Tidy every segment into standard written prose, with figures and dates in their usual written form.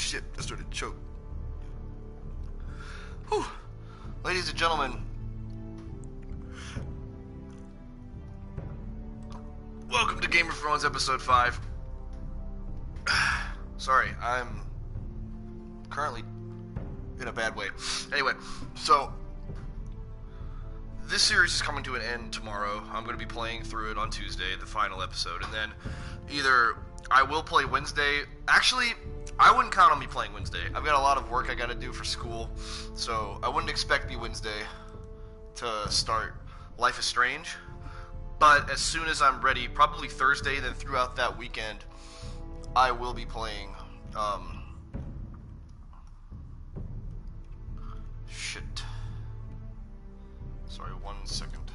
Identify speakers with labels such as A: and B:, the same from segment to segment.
A: shit, I started to choke. Whew. Ladies and gentlemen, welcome to Game of Thrones Episode 5. Sorry, I'm currently in a bad way. Anyway, so this series is coming to an end tomorrow. I'm going to be playing through it on Tuesday, the final episode, and then either I will play Wednesday. Actually, I wouldn't count on me playing Wednesday. I've got a lot of work I got to do for school, so I wouldn't expect me Wednesday to start Life is Strange. But as soon as I'm ready, probably Thursday, then throughout that weekend, I will be playing, shit. Sorry, 1 second.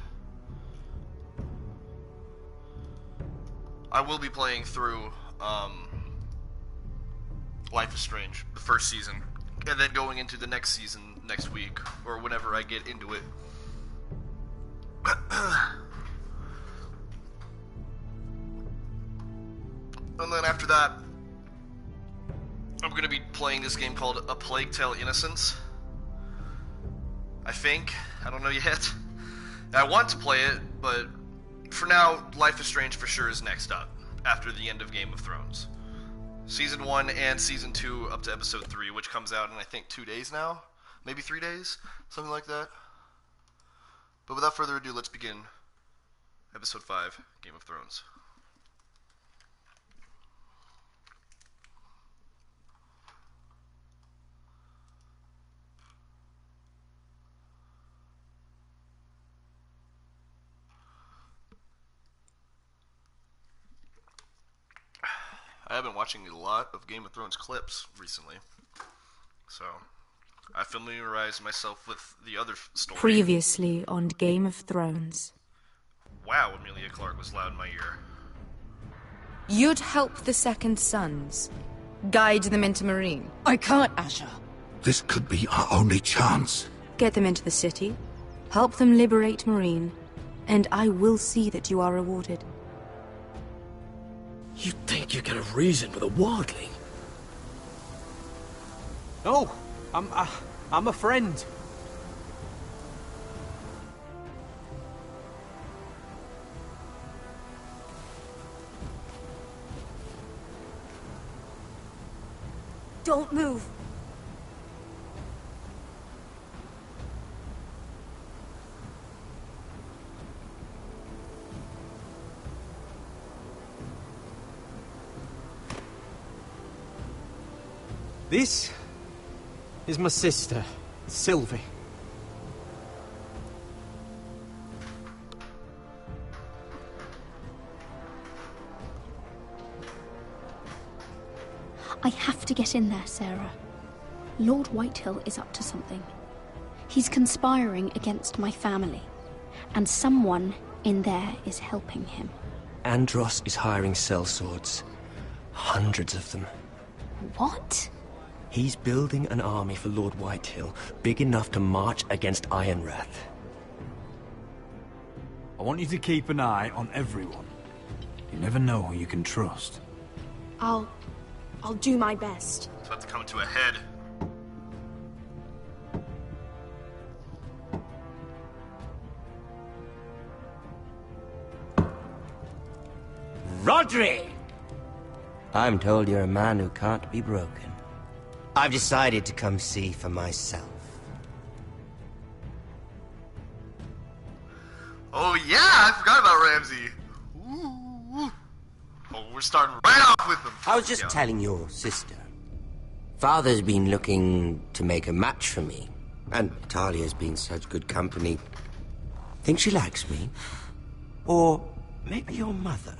A: I will be playing through, Life is Strange, the first season, and then going into the next season next week, or whenever I get into it. And then after that, I'm going to be playing this game called A Plague Tale: Innocence. I think. I don't know yet. I want to play it, but for now, Life is Strange for sure is next up, after the end of Game of Thrones. Season 1 and Season 2 up to Episode 3, which comes out in, I think, 2 days now? Maybe 3 days? Something like that. But without further ado, let's begin Episode 5, Game of Thrones. I have been watching a lot of Game of Thrones clips recently, so I familiarized myself with the other story.
B: Previously on Game of Thrones.
A: Wow, Emilia Clarke was loud in my ear.
B: You'd help the Second Sons. Guide them into Meereen.
C: I can't, Asha.
D: This could be our only chance.
B: Get them into the city. Help them liberate Meereen. And I will see that you are rewarded.
E: You think you can have reason with a wildling?
F: No, I'm a friend.
B: Don't move.
F: This is my sister, Sylvie.
G: I have to get in there, Sarah. Lord Whitehill is up to something. He's conspiring against my family, and someone in there is helping him.
E: Andros is hiring sellswords. Hundreds of them.
G: What?
E: He's building an army for Lord Whitehill, big enough to march against Ironrath.
H: I want you to keep an eye on everyone. You never know who you can trust.
I: I'll do my best.
A: It's about to come to a head.
J: Rodri! I'm told you're a man who can't be broken. I've decided to come see for myself.
A: Oh yeah, I forgot about Ramsay. Ooh. Oh, we're starting right off with them.
J: I was just telling your sister. Father's been looking to make a match for me. And Talia's been such good company. Think she likes me? Or maybe your mother?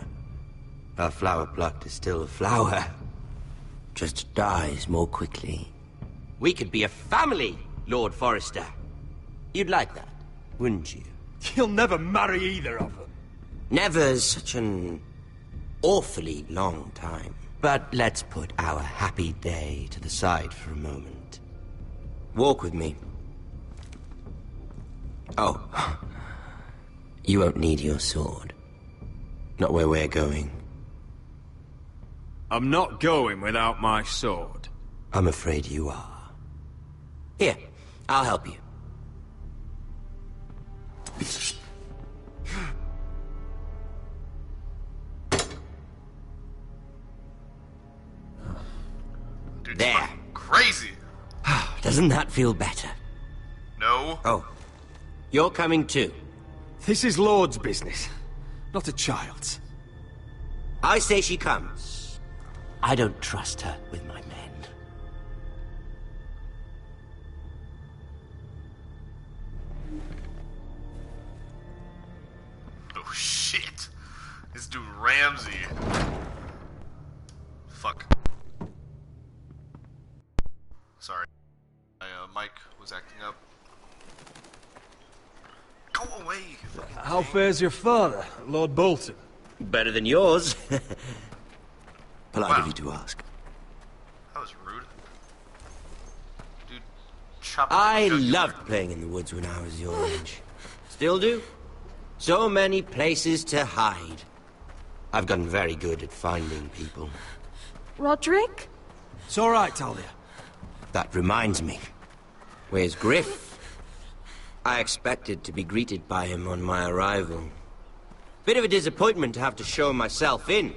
J: A flower plucked is still a flower. Just dies more quickly. We could be a family, Lord Forrester. You'd like that, wouldn't you?
H: You'll never marry either of them.
J: Never's such an awfully long time. But let's put our happy day to the side for a moment. Walk with me. Oh. You won't need your sword. Not where we're going.
H: I'm not going without my sword.
J: I'm afraid you are. Here, I'll help you.
A: Dude,
J: There.
A: Crazy.
J: Doesn't that feel better?
A: No.
J: Oh, you're coming too.
F: This is Lord's business, not a child's.
J: I say she comes. I don't trust her with my men.
A: Oh shit. This dude Ramsey. Fuck. Sorry. My mic was acting up. Go away.
H: How fares your father, Lord Bolton?
J: Better than yours. Polite
A: Wow.
J: of you to ask.
A: That was rude. Dude, chop
J: I
A: the jugular.
J: loved playing in the woods when I was your age. Still do. So many places to hide. I've gotten very good at finding people.
I: Roderick?
F: It's all right, Talia.
J: That reminds me. Where's Griff? I expected to be greeted by him on my arrival. Bit of a disappointment to have to show myself in.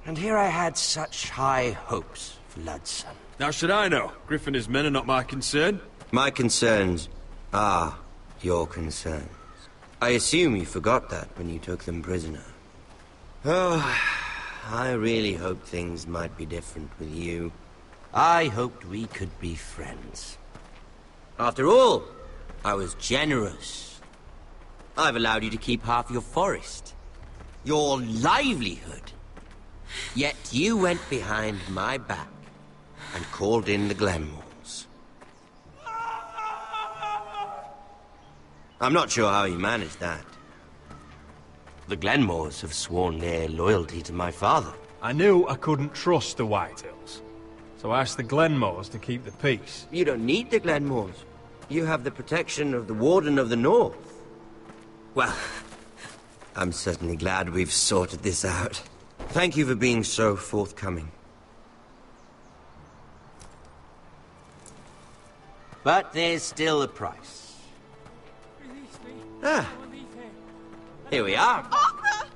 J: And here I had such high hopes for Ludson.
C: How should I know? Griff and his men are not my concern.
J: My concerns are your concerns. I assume you forgot that when you took them prisoner. Oh, I really hoped things might be different with you. I hoped we could be friends. After all, I was generous. I've allowed you to keep half your forest. Your livelihood. Yet you went behind my back and called in the Glenmores. I'm not sure how you managed that. The Glenmores have sworn their loyalty to my father.
H: I knew I couldn't trust the Whitehills, so I asked the Glenmores to keep the peace.
J: You don't need the Glenmores. You have the protection of the Warden of the North. Well, I'm certainly glad we've sorted this out. Thank you for being so forthcoming. But there's still a price. Ah, here we are.
I: Arthur!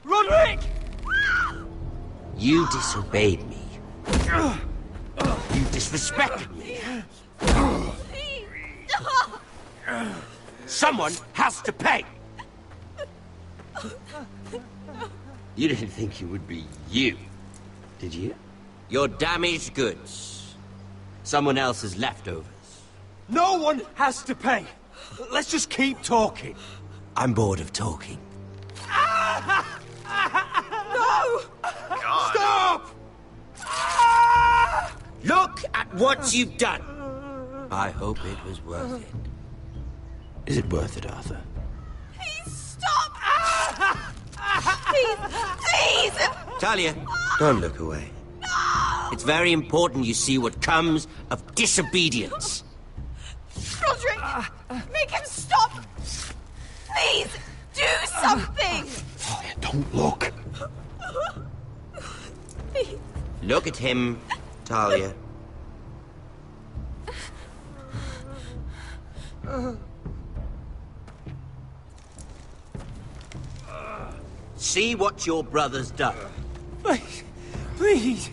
F: Roderick!
J: You disobeyed me. You disrespected me. Someone has to pay. You didn't think it would be you, did you? Your damaged goods. Someone else's leftovers.
F: No one has to pay. Let's just keep talking.
J: I'm bored of talking.
I: No!
A: God.
F: Stop!
J: Look at what you've done. I hope it was worth it. Is it worth it, Arthur?
I: Please stop! Please! Please!
J: Talia, don't look away.
I: No!
J: It's very important you see what comes of disobedience.
I: Roderick! Make him stop! Please! Do something!
D: Talia, don't look.
I: Please.
J: Look at him, Talia. See what your brother's done.
F: Please, please,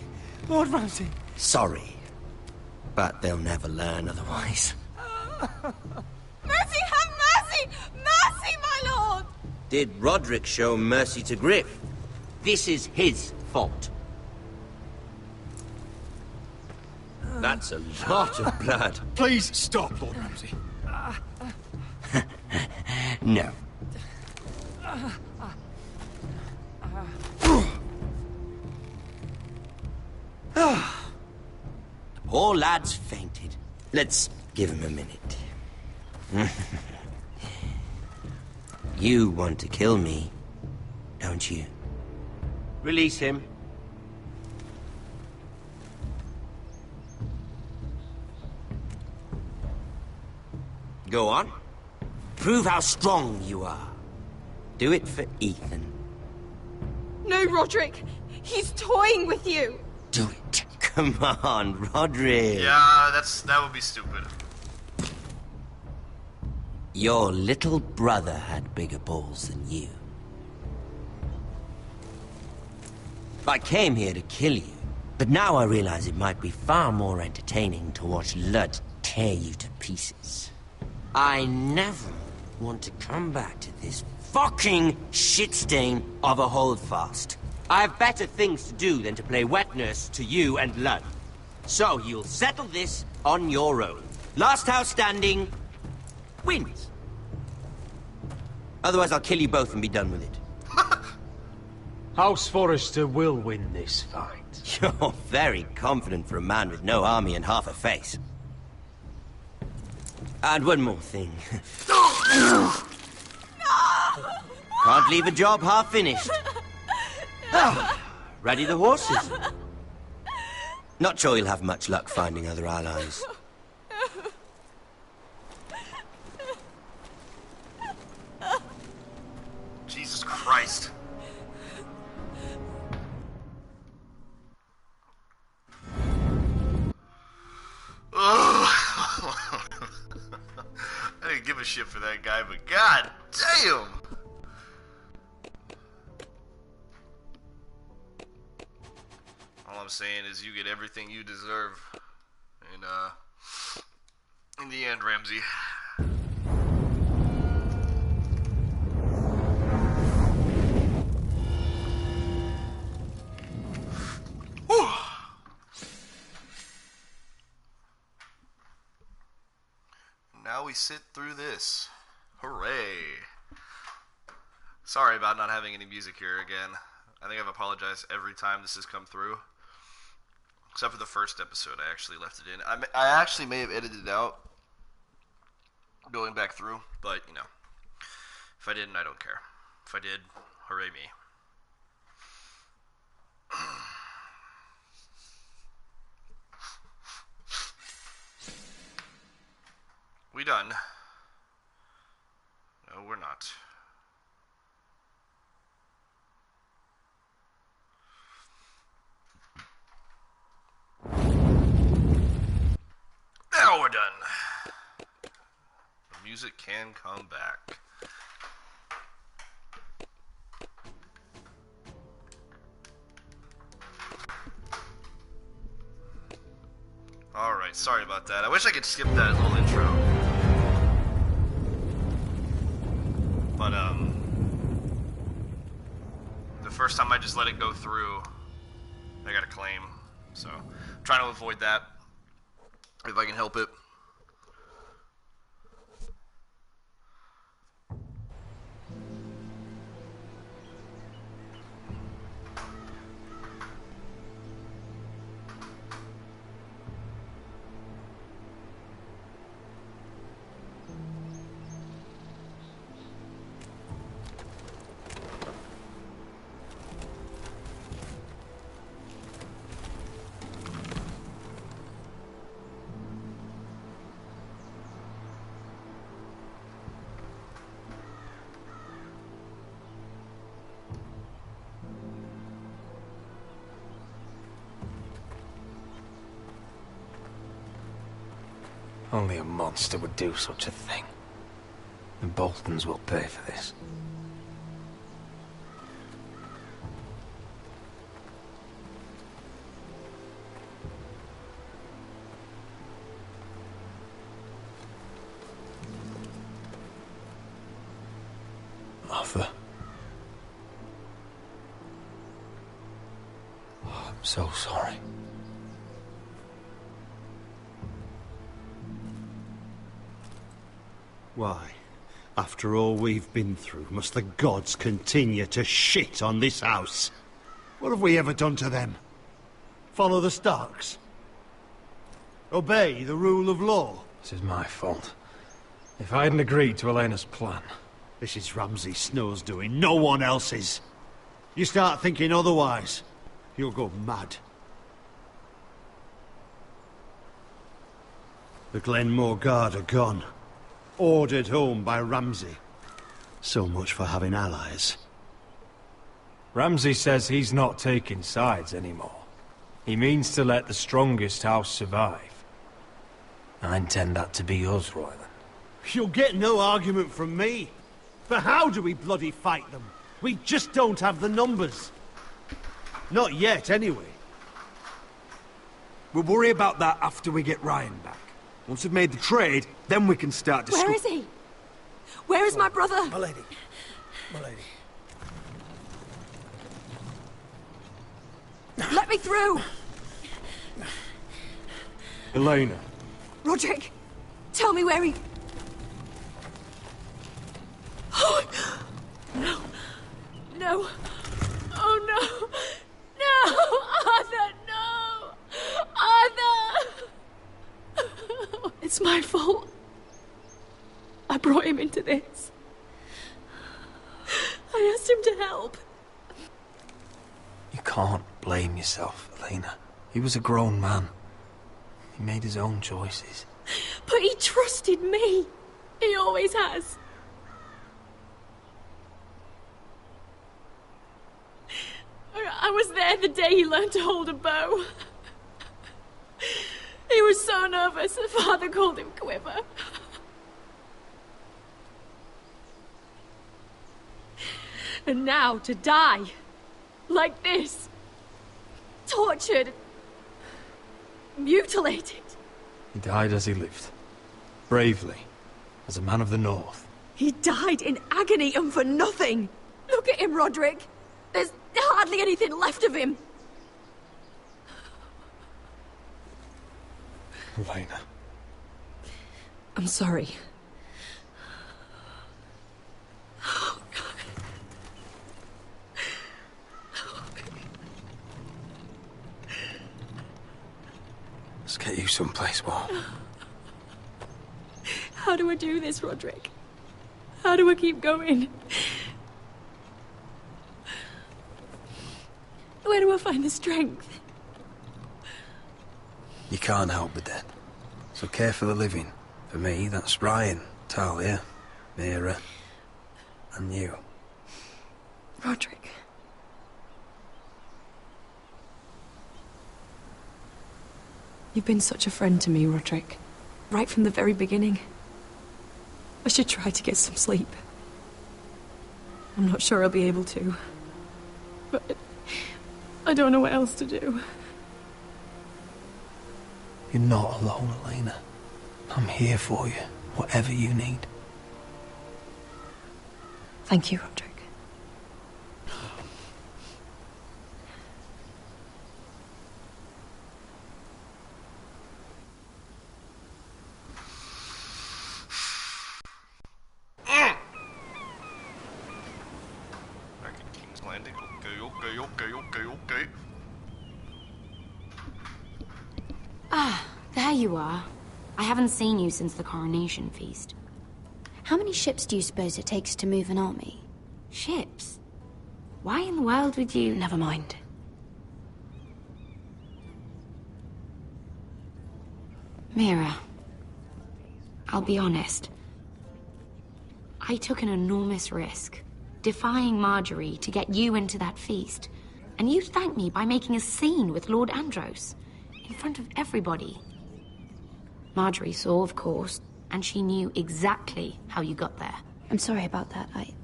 F: Lord Ramsay.
J: Sorry, but they'll never learn otherwise.
I: Mercy, have mercy! Mercy, my lord!
J: Did Roderick show mercy to Griff? This is his fault. That's a lot of blood.
H: Please stop, Lord Ramsay.
J: No. The poor lad's fainted. Let's give him a minute. You want to kill me, don't you? Release him. Go on. Prove how strong you are. Do it for Ethan.
I: No, Roderick! He's toying with you!
J: Do it. Come on, Rodri.
A: Yeah, that would be stupid.
J: Your little brother had bigger balls than you. I came here to kill you, but now I realize it might be far more entertaining to watch Lud tear you to pieces. I never want to come back to this fucking shit stain of a holdfast. I have better things to do than to play wet nurse to you and Lud. So you'll settle this on your own. Last house standing wins. Otherwise I'll kill you both and be done with it.
H: House Forrester will win this fight.
J: You're very confident for a man with no army and half a face. And one more thing. Can't leave a job half finished. Ready the horses? Not sure you'll have much luck finding other allies.
A: Jesus Christ. I didn't give a shit for that guy, but god damn! All I'm saying is you get everything you deserve. And, in the end, Ramsey. Whew. Now we sit through this. Hooray. Sorry about not having any music here again. I think I've apologized every time this has come through. Except for the first episode, I actually left it in. I actually may have edited it out going back through, but, you know. If I didn't, I don't care. If I did, hooray me. We done? No, we're not. Now we're done. The music can come back. Alright, sorry about that. I wish I could skip that little intro. But, the first time I just let it go through, I got a claim. So, I'm trying to avoid that, if I can help it.
H: Only a monster would do such a thing. The Boltons will pay for this. Arthur. Oh, I'm so sorry.
D: Why, after all we've been through, must the gods continue to shit on this house? What have we ever done to them? Follow the Starks? Obey the rule of law?
H: This is my fault. If I hadn't agreed to Elena's plan...
D: This is Ramsay Snow's doing, no one else's. You start thinking otherwise, you'll go mad. The Glenmore Guard are gone. Ordered home by Ramsay. So much for having allies.
H: Ramsay says he's not taking sides anymore. He means to let the strongest house survive. I intend that to be us, Royland.
D: You'll get no argument from me. But how do we bloody fight them? We just don't have the numbers. Not yet, anyway.
F: We'll worry about that after we get Ryan back. Once we've made the trade, then we can start discussing.
I: Where is he? Where is my brother?
F: My lady. My lady.
I: Let me through!
C: Elena.
I: Roderick, tell me where he... Oh, no. No. Oh, no. No! Arthur, no! Arthur! It's my fault. I brought him into this. I asked him to help.
H: You can't blame yourself, Elena. He was a grown man. He made his own choices.
I: But he trusted me. He always has. I was there the day he learned to hold a bow. He was so nervous, the father called him Quiver. And now to die. Like this. Tortured. Mutilated.
H: He died as he lived. Bravely. As a man of the North.
I: He died in agony and for nothing. Look at him, Roderick. There's hardly anything left of him.
H: Elena.
I: I'm sorry.
H: Let's get you someplace warm.
I: How do I do this, Roderick? How do I keep going? Where do I find the strength?
H: You can't help the dead. So care for the living. For me, that's Ryan, Talia, Mira, and you.
I: Roderick. You've been such a friend to me, Roderick. Right from the very beginning. I should try to get some sleep. I'm not sure I'll be able to. But I don't know what else to do.
H: You're not alone, Elena. I'm here for you, whatever you need.
I: Thank you, Roderick.
A: Back at King's Landing. Okay.
K: Ah, there you are. I haven't seen you since the coronation feast.
G: How many ships do you suppose it takes to move an army?
K: Ships? Why in the world would you...
G: Never mind.
K: Mira, I'll be honest. I took an enormous risk, defying Marjorie to get you into that feast. And you thanked me by making a scene with Lord Andros, in front of everybody. Marjorie saw, of course, and she knew exactly how you got there.
G: I'm sorry about that. I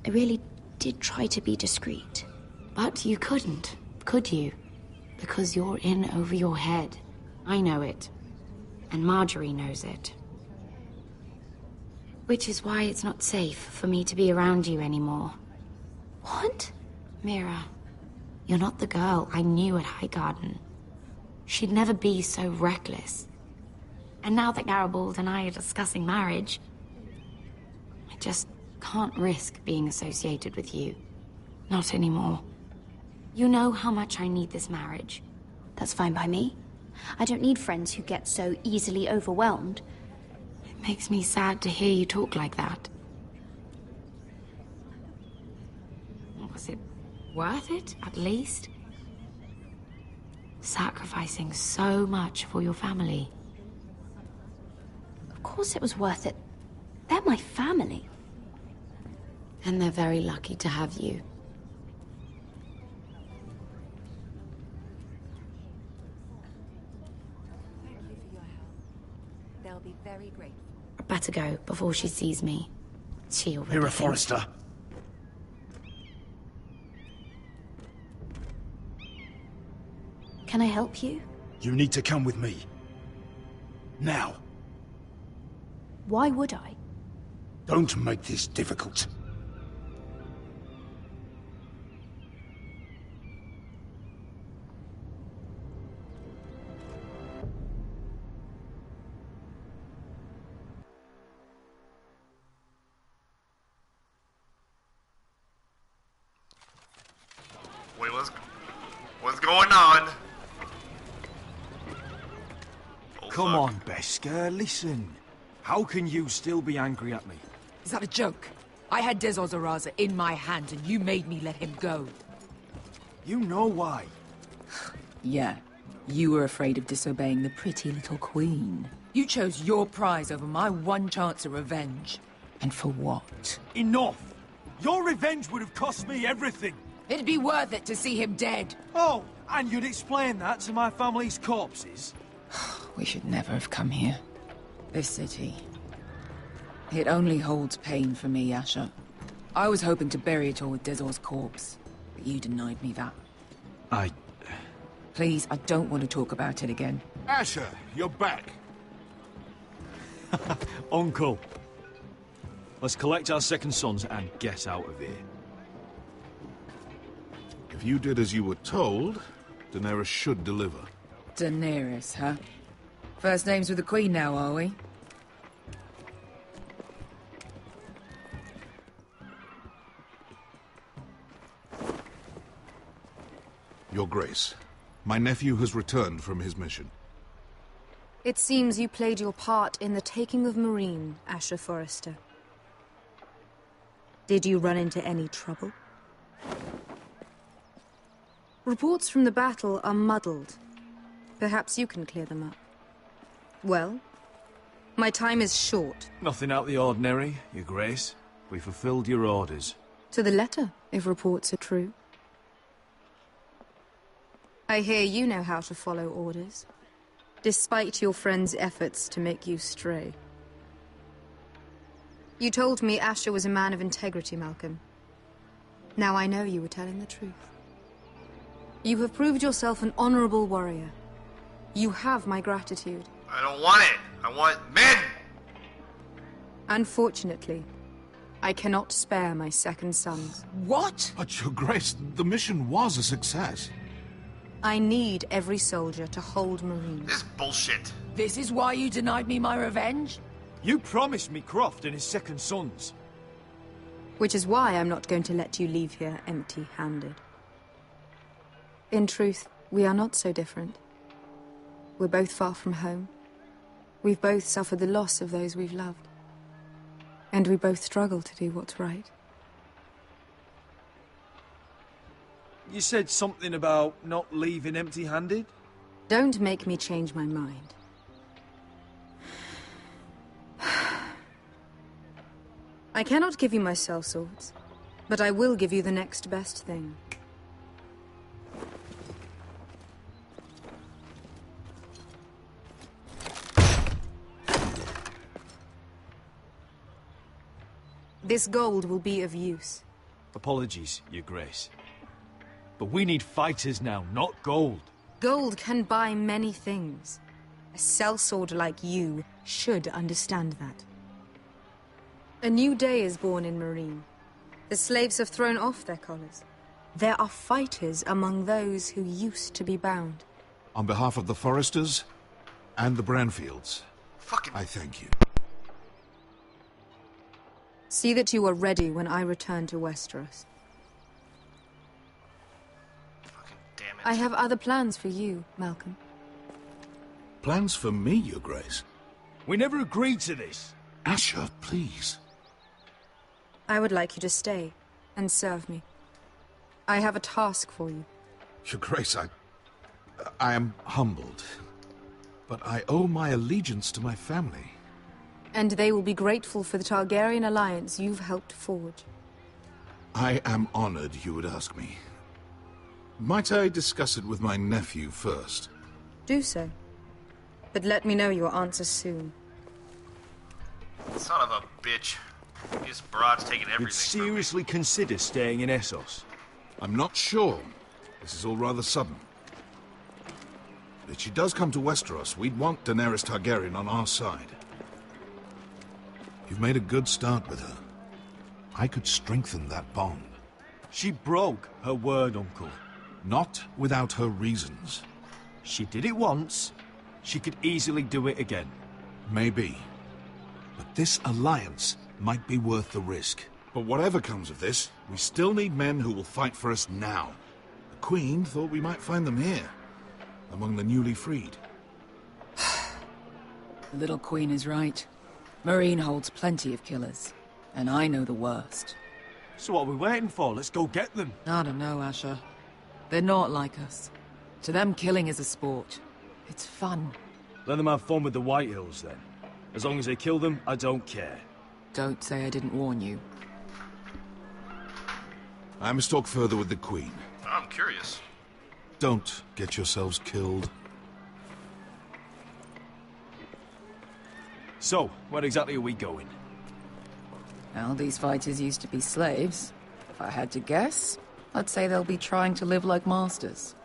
G: really did try to be discreet.
K: But you couldn't, could you? Because you're in over your head. I know it. And Marjorie knows it. Which is why it's not safe for me to be around you anymore.
G: What?
K: Mira, you're not the girl I knew at Highgarden. She'd never be so reckless. And now that Garibald and I are discussing marriage, I just can't risk being associated with you. Not anymore. You know how much I need this marriage.
G: That's fine by me. I don't need friends who get so easily overwhelmed.
K: It makes me sad to hear you talk like that. Was it worth it, at least? Sacrificing so much for your family.
G: Of course it was worth it. They're my family.
K: And they're very lucky to have you.
B: They'll be very grateful.
K: I better go before she sees me. She already
F: Mira
K: thinks-
F: Forrester.
G: Can I help you?
F: You need to come with me. Now.
G: Why would I?
F: Don't make this difficult.
A: Wait, what's going on? Oh,
F: Come
A: fuck.
F: on, Beskar, listen. How can you still be angry at me?
L: Is that a joke? I had Des Ozaraza in my hand and you made me let him go.
F: You know why.
L: Yeah, you were afraid of disobeying the pretty little queen. You chose your prize over my one chance of revenge. And for what?
F: Enough! Your revenge would have cost me everything.
L: It'd be worth it to see him dead.
F: Oh, and you'd explain that to my family's corpses?
L: We should never have come here. This city. It only holds pain for me, Asher. I was hoping to bury it all with Dezor's corpse, but you denied me that. Please, I don't want to talk about it again.
M: Asher, you're back.
F: Uncle. Let's collect our second sons and get out of here.
M: If you did as you were told, Daenerys should deliver.
L: Daenerys, huh? First names with the Queen now, are we?
M: Your Grace, my nephew has returned from his mission.
B: It seems you played your part in the taking of Marine, Asher Forrester. Did you run into any trouble? Reports from the battle are muddled. Perhaps you can clear them up. Well, my time is short.
F: Nothing out of the ordinary, Your Grace. We fulfilled your orders.
B: To the letter, if reports are true. I hear you know how to follow orders, despite your friend's efforts to make you stray. You told me Asher was a man of integrity, Malcolm. Now I know you were telling the truth. You have proved yourself an honorable warrior. You have my gratitude.
A: I don't want it. I want men.
B: Unfortunately, I cannot spare my second sons.
L: What?
M: But, Your Grace, the mission was a success.
B: I need every soldier to hold Marine.
A: This is bullshit.
L: This is why you denied me my revenge?
F: You promised me Croft and his second sons.
B: Which is why I'm not going to let you leave here empty-handed. In truth, we are not so different. We're both far from home. We've both suffered the loss of those we've loved. And we both struggle to do what's right.
F: You said something about not leaving empty-handed?
B: Don't make me change my mind. I cannot give you my sellswords, but I will give you the next best thing. This gold will be of use.
F: Apologies, Your Grace. But we need fighters now, not gold.
B: Gold can buy many things. A sellsword like you should understand that. A new day is born in Marine. The slaves have thrown off their collars. There are fighters among those who used to be bound.
M: On behalf of the Forresters and the Branfields, I thank you.
B: See that you are ready when I return to Westeros.
A: Damn it.
B: I have other plans for you, Malcolm.
M: Plans for me, Your Grace?
F: We never agreed to this.
M: Asher, please.
B: I would like you to stay and serve me. I have a task for you.
M: Your Grace, I am humbled. But I owe my allegiance to my family.
B: And they will be grateful for the Targaryen alliance you've helped forge.
M: I am honored you would ask me. Might I discuss it with my nephew first?
B: Do so. But let me know your answer soon.
A: Son of a bitch. This broad's taking
F: You'd
A: everything.
F: seriously consider staying in Essos?
M: I'm not sure. This is all rather sudden. But if she does come to Westeros, we'd want Daenerys Targaryen on our side. You've made a good start with her. I could strengthen that bond.
F: She broke her word, Uncle.
M: Not without her reasons.
F: She did it once. She could easily do it again.
M: Maybe. But this alliance might be worth the risk. But whatever comes of this, we still need men who will fight for us now. The Queen thought we might find them here, among the newly freed.
L: The little queen is right. Marine holds plenty of killers, and I know the worst.
F: So what are we waiting for? Let's go get them.
L: I don't know, Asher. They're not like us. To them, killing is a sport. It's fun.
F: Let them have fun with the Whitehills, then. As long as they kill them, I don't care.
L: Don't say I didn't warn you.
M: I must talk further with the Queen.
A: I'm curious.
M: Don't get yourselves killed.
F: So, where exactly are we going?
L: Well, these fighters used to be slaves. If I had to guess, I'd say they'll be trying to live like masters.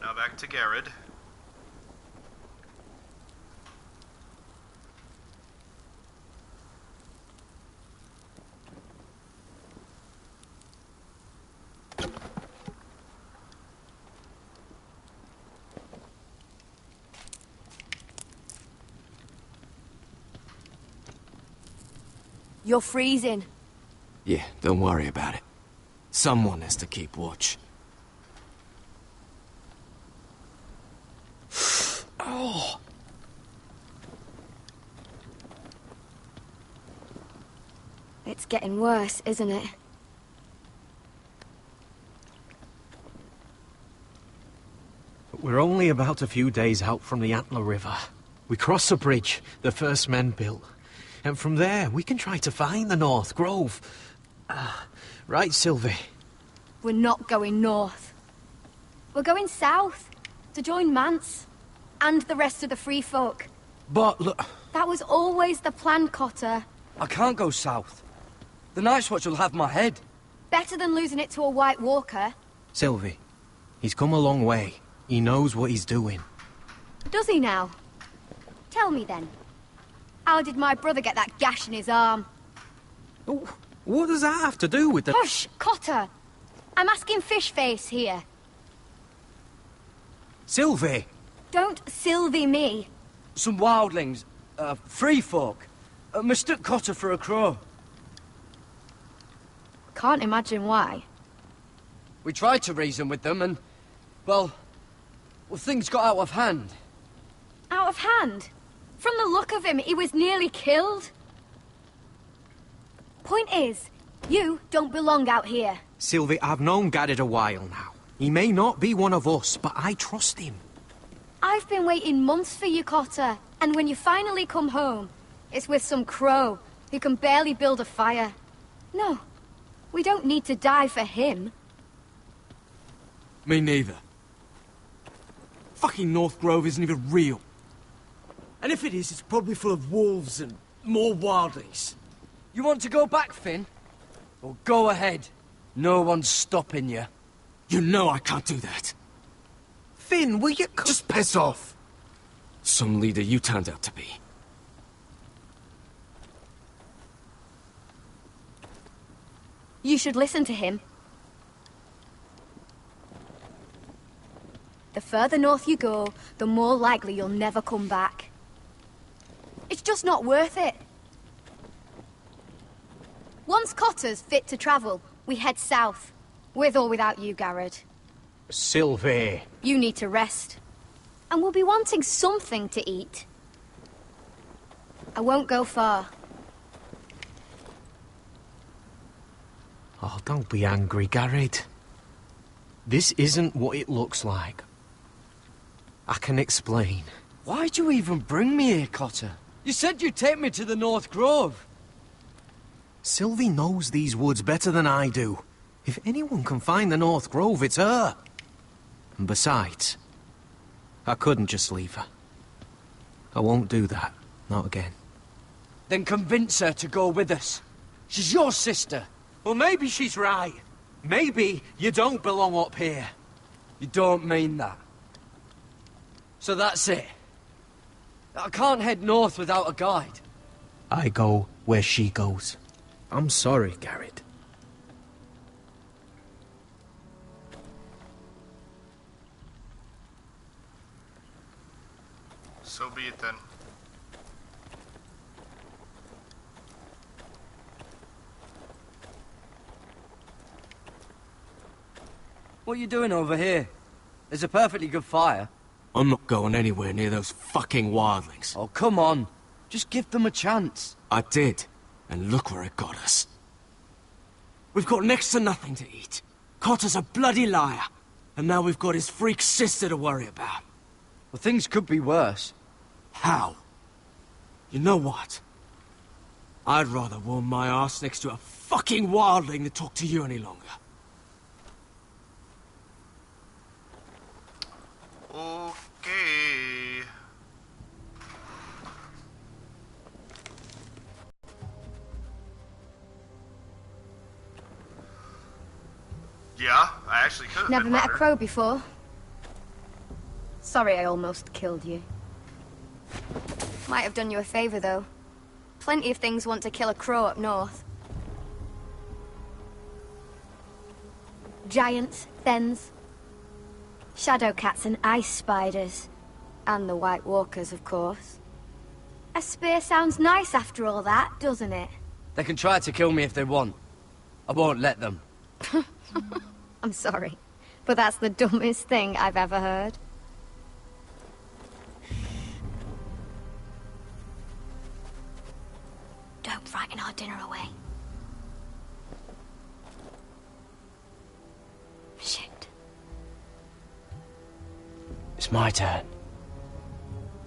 A: Now back to Garrett.
N: You're freezing.
E: Yeah, don't worry about it. Someone has to keep watch. Oh!
N: It's getting worse, isn't it?
E: We're only about a few days out from the Antler River. We cross a bridge the first men built. And from there, we can try to find the North Grove. Right, Sylvie?
N: We're not going north. We're going south, to join Mance, and the rest of the free folk.
E: But look...
N: That was always the plan, Cotter.
O: I can't go south. The Night's Watch will have my head.
N: Better than losing it to a White Walker.
E: Sylvie, he's come a long way. He knows what he's doing.
N: Does he now? Tell me then. How did my brother get that gash in his arm?
E: What does that have to do with the...
N: Hush, Cotter! I'm asking Fishface here.
E: Sylvie!
N: Don't Sylvie me.
O: Some wildlings, free folk, mistook Cotter for a crow.
N: Can't imagine why.
O: We tried to reason with them and, well, things got out of hand.
N: Out of hand? From the look of him, he was nearly killed. Point is, you don't belong out here.
E: Sylvie, I've known Garrett a while now. He may not be one of us, but I trust him.
N: I've been waiting months for you, Cotter. And when you finally come home, it's with some crow who can barely build a fire. No, we don't need to die for him.
O: Me neither. Fucking North Grove isn't even real. And if it is, it's probably full of wolves and more wildlings. You want to go back, Finn? Well, go ahead. No one's stopping you.
E: You know I can't do that. Finn, will you...
O: Just piss off.
E: Some leader you turned out to be.
N: You should listen to him. The further north you go, the more likely you'll never come back. It's just not worth it. Once Cotter's fit to travel, we head south. With or without you, Garrett.
E: Sylvie.
N: You need to rest. And we'll be wanting something to eat. I won't go far.
E: Oh, don't be angry, Garrett. This isn't what it looks like. I can explain.
O: Why'd you even bring me here, Cotter? You said you'd take me to the North Grove.
E: Sylvie knows these woods better than I do. If anyone can find the North Grove, it's her. And besides, I couldn't just leave her. I won't do that. Not again.
O: Then convince her to go with us. She's your sister.
E: Well, maybe she's right. Maybe you don't belong up here.
O: You don't mean that. So that's it. I can't head north without a guide.
E: I go where she goes. I'm sorry, Garrett.
A: So be it then.
O: What are you doing over here? There's a perfectly good fire.
E: I'm not going anywhere near those fucking wildlings.
O: Oh, come on. Just give them a chance.
E: I did, and look where it got us. We've got next to nothing to eat. Cotter's a bloody liar. And now we've got his freak sister to worry about.
O: Well, things could be worse.
E: How? You know what? I'd rather warm my ass next to a fucking wildling than talk to you any longer.
A: Okay. Yeah, I actually could have
N: Never
A: been
N: met a
A: harder.
N: crow before. Sorry I almost killed you. Might have done you a favor, though. Plenty of things want to kill a crow up north. Giants, thens, shadow cats and ice spiders. And the White Walkers, of course. A spear sounds nice after all that, doesn't it?
O: They can try to kill me if they want. I won't let them.
N: I'm sorry, but that's the dumbest thing I've ever heard. Don't frighten our dinner away. Shit.
O: It's my turn.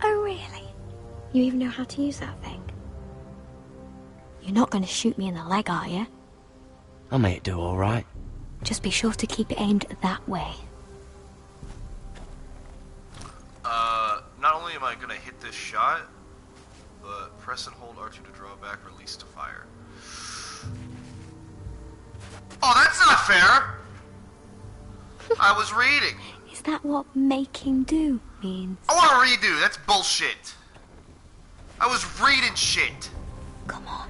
N: Oh, really? You even know how to use that thing? You're not going to shoot me in the leg, are you?
O: I may do all right.
N: Just be sure to keep it aimed that way.
A: Not only am I gonna hit this shot, but press and hold R2 to draw back, release to fire. Oh, that's not fair! I was reading.
N: Is that what making do means?
A: I want to redo. That's bullshit. I was reading shit.
N: Come on.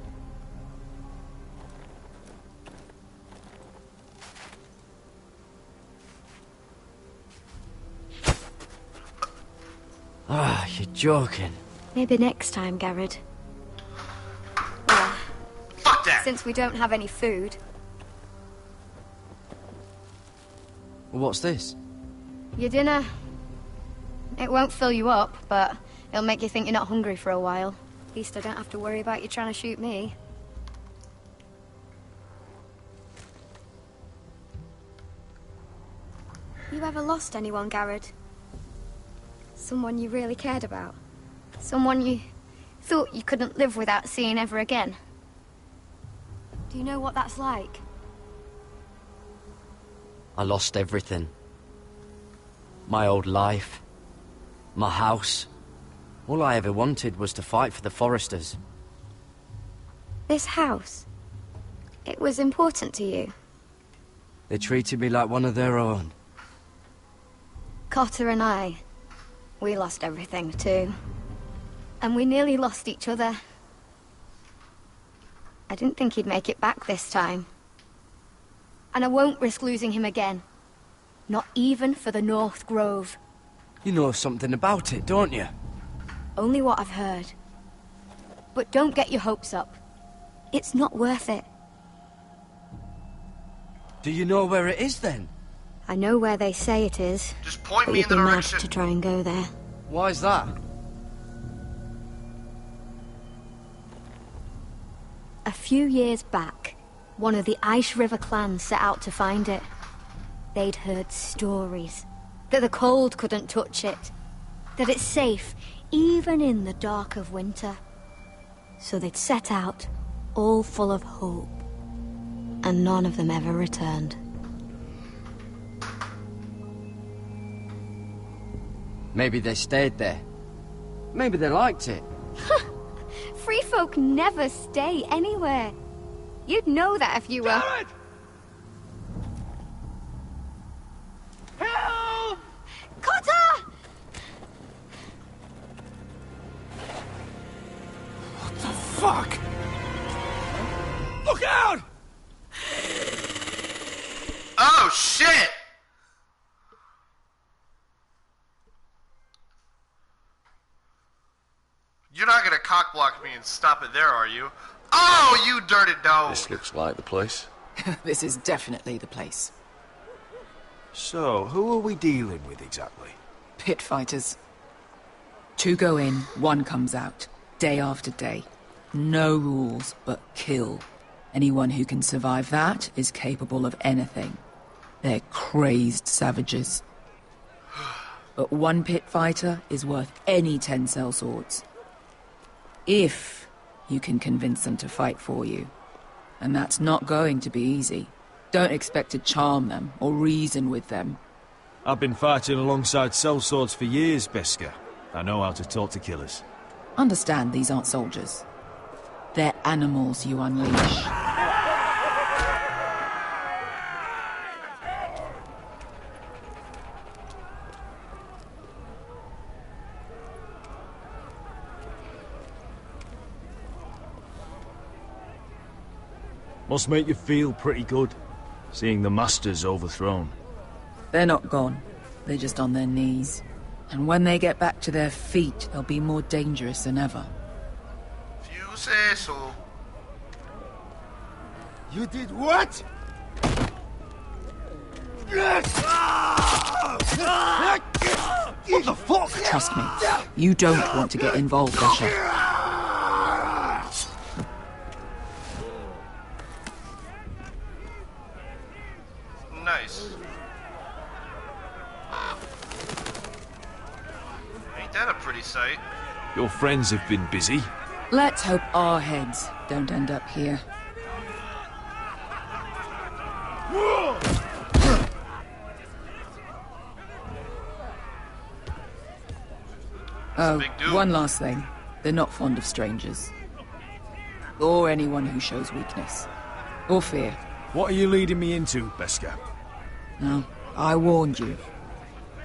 O: Ah, you're joking.
N: Maybe next time, Garrett. Well,
A: fuck that.
N: Since we don't have any food.
O: Well, what's this?
N: Your dinner. It won't fill you up, but it'll make you think you're not hungry for a while. At least I don't have to worry about you trying to shoot me. You ever lost anyone, Garrett? Someone you really cared about? Someone you thought you couldn't live without seeing ever again? Do you know what that's like?
O: I lost everything. My old life. My house. All I ever wanted was to fight for the Foresters.
N: This house, it was important to you.
O: They treated me like one of their own.
N: Cotter and I, we lost everything too. And we nearly lost each other. I didn't think he'd make it back this time. And I won't risk losing him again. Not even for the North Grove.
O: You know something about it, don't you?
N: Only what I've heard. But don't get your hopes up. It's not worth it.
O: Do you know where it is, then?
N: I know where they say it is.
A: Just point
N: but
A: me
N: you'd
A: in the
N: be mad
A: direction.
N: to try and go there.
O: Why's that?
N: A few years back, one of the Ice River clans set out to find it. They'd heard stories. That the cold couldn't touch it. That it's safe, even in the dark of winter.
K: So they'd set out, all full of hope. And none of them ever returned.
O: Maybe they stayed there. Maybe they liked it.
N: Free folk never stay anywhere. You'd know that if you were...
O: Help!
N: Cotter!
M: What the fuck? Look out!
A: Oh, shit! You're not gonna cockblock me and stop it there, are you? Oh, you dirty dog!
F: This looks like the place.
L: This is definitely the place.
F: So, who are we dealing with exactly?
L: Pit fighters. 2 go in, 1 comes out. Day after day. No rules, but kill. Anyone who can survive that is capable of anything. They're crazed savages. But 1 pit fighter is worth any 10 sellswords. If you can convince them to fight for you. And that's not going to be easy. Don't expect to charm them or reason with them.
F: I've been fighting alongside sellswords for years, Beskar. I know how to talk to killers.
L: Understand these aren't soldiers. They're animals you unleash.
F: Must make you feel pretty good, seeing the Masters overthrown.
L: They're not gone. They're just on their knees. And when they get back to their feet, they'll be more dangerous than ever.
A: If you say so.
D: You did what?
L: What the fuck? Trust me, you don't want to get involved, Asher.
A: Nice. Ain't that a pretty sight?
F: Your friends have been busy.
L: Let's hope our heads don't end up here. Oh, one last thing. They're not fond of strangers. Or anyone who shows weakness. Or fear.
F: What are you leading me into, Beskar?
L: No, I warned you.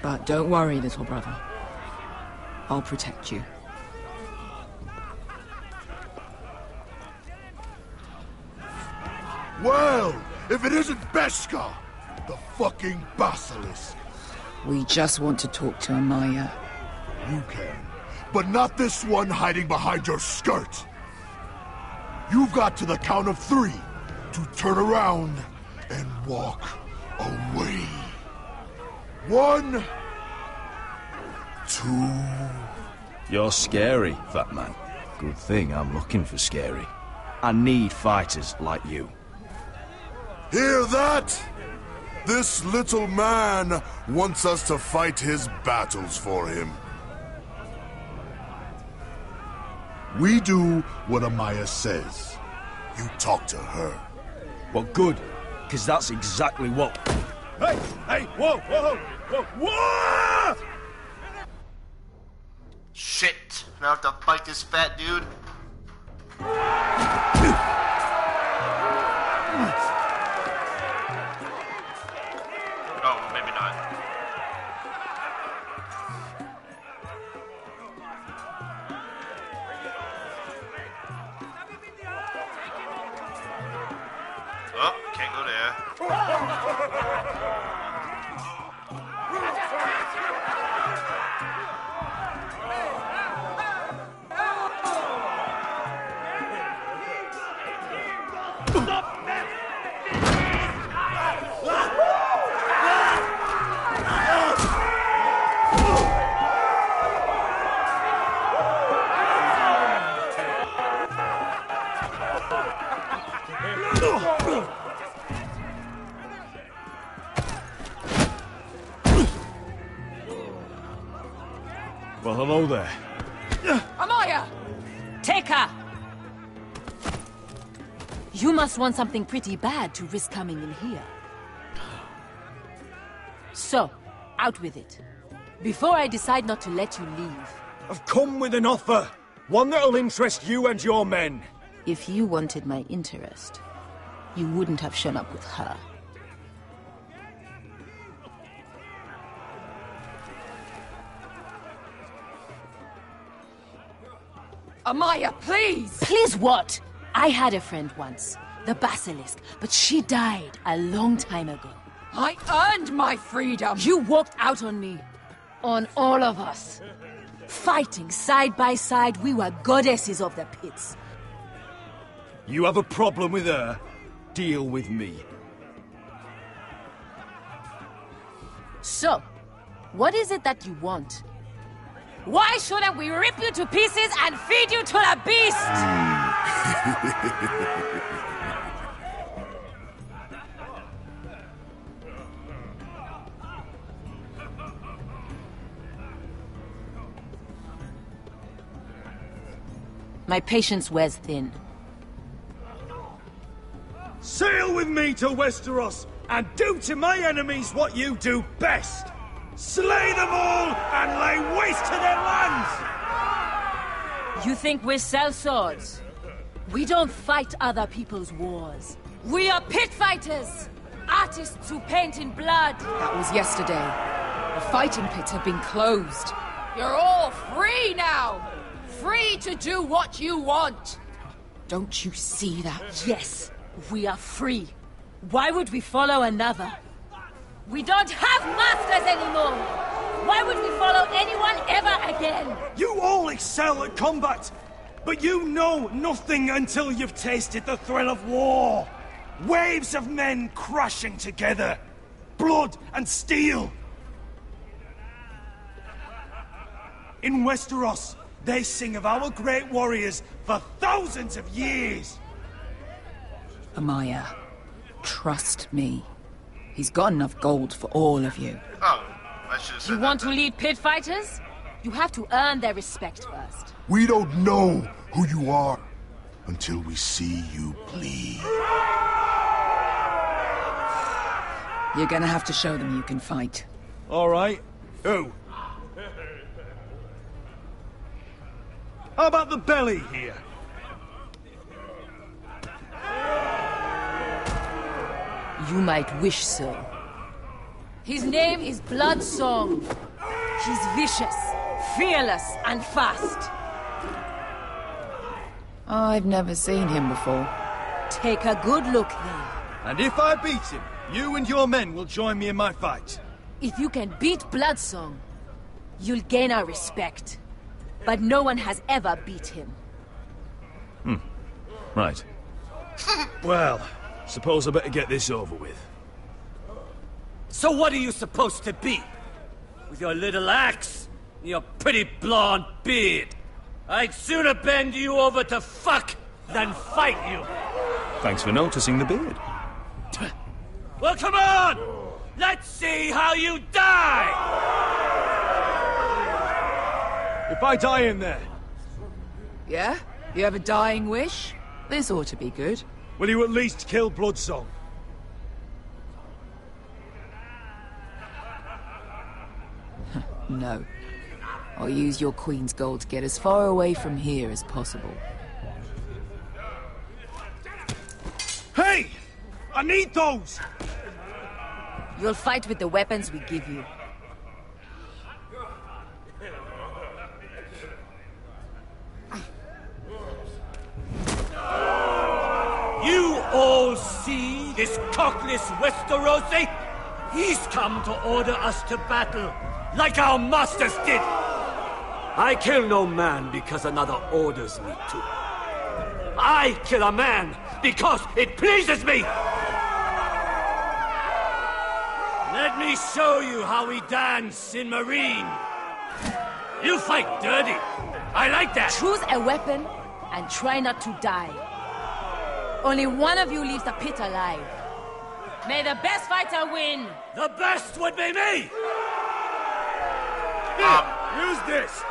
L: But don't worry, little brother. I'll protect you.
M: Well, if it isn't Beskar, the fucking basilisk.
L: We just want to talk to Amaya.
M: You can, but not this one hiding behind your skirt. You've got to the count of 3 to turn around and walk away. 1, 2...
F: You're scary, fat man. Good thing I'm looking for scary. I need fighters like you.
M: Hear that? This little man wants us to fight his battles for him. We do what Amaya says. You talk to her.
F: Well, good, because that's exactly what...
M: Hey! Hey! Whoa! Whoa! Whoa! Whoa!
A: Shit! Now I have to fight this fat dude. Oh, maybe not. Oh, can't go there.
F: Well, hello there.
L: Amaya!
P: Take her! You must want something pretty bad to risk coming in here. So, out with it. Before I decide not to let you leave.
O: I've come with an offer. One that'll interest you and your men.
P: If you wanted my interest, you wouldn't have shown up with her.
L: Amaya, please!
P: Please what? I had a friend once, the Basilisk, but she died a long time ago.
L: I earned my freedom!
P: You walked out on me. On all of us. Fighting side by side, we were goddesses of the pits.
O: You have a problem with her? Deal with me.
P: So, what is it that you want? Why shouldn't we rip you to pieces and feed you to the beast? My patience wears thin.
O: Sail with me to Westeros and do to my enemies what you do best. Slay them all and lay waste to their lands!
P: You think we sell swords? We don't fight other people's wars. We are pit fighters! Artists who paint in blood!
L: That was yesterday. The fighting pits have been closed. You're all free now! Free to do what you want! Don't you see that?
P: Yes, we are free. Why would we follow another? We don't have masters anymore! Why would we follow anyone ever again?
O: You all excel at combat, but you know nothing until you've tasted the thrill of war. Waves of men crashing together. Blood and steel. In Westeros, they sing of our great warriors for thousands of years.
L: Amaya, trust me. He's got enough gold for all of you.
A: Oh, I should have said
P: You want to lead pit fighters? You have to earn their respect first.
Q: We don't know who you are until we see you bleed.
L: You're gonna have to show them you can fight.
O: All right. Who? How about the belly here?
P: You might wish so. His name is Bloodsong. He's vicious, fearless, and fast.
L: I've never seen him before.
P: Take a good look then.
O: And if I beat him, you and your men will join me in my fight.
P: If you can beat Bloodsong, you'll gain our respect. But no one has ever beat him.
F: Right.
O: Well, suppose I better get this over with.
R: So what are you supposed to be? With your little axe and your pretty blonde beard? I'd sooner bend you over to fuck than fight you.
F: Thanks for noticing the beard.
R: Well, come on! Let's see how you die!
O: If I die in there...
L: Yeah? You have a dying wish? This ought to be good.
O: Will you at least kill Bloodsong?
L: No. I'll use your queen's gold to get as far away from here as possible.
O: Hey! I need those!
P: You'll fight with the weapons we give you.
R: You all see this cockless Westerosi? He's come to order us to battle, like our masters did. I kill no man because another orders me to. I kill a man because it pleases me! Let me show you how we dance in Marine. You fight dirty. I like that.
P: Choose a weapon and try not to die. Only one of you leaves the pit alive. May the best fighter win.
R: The best would be me!
O: Here, use this!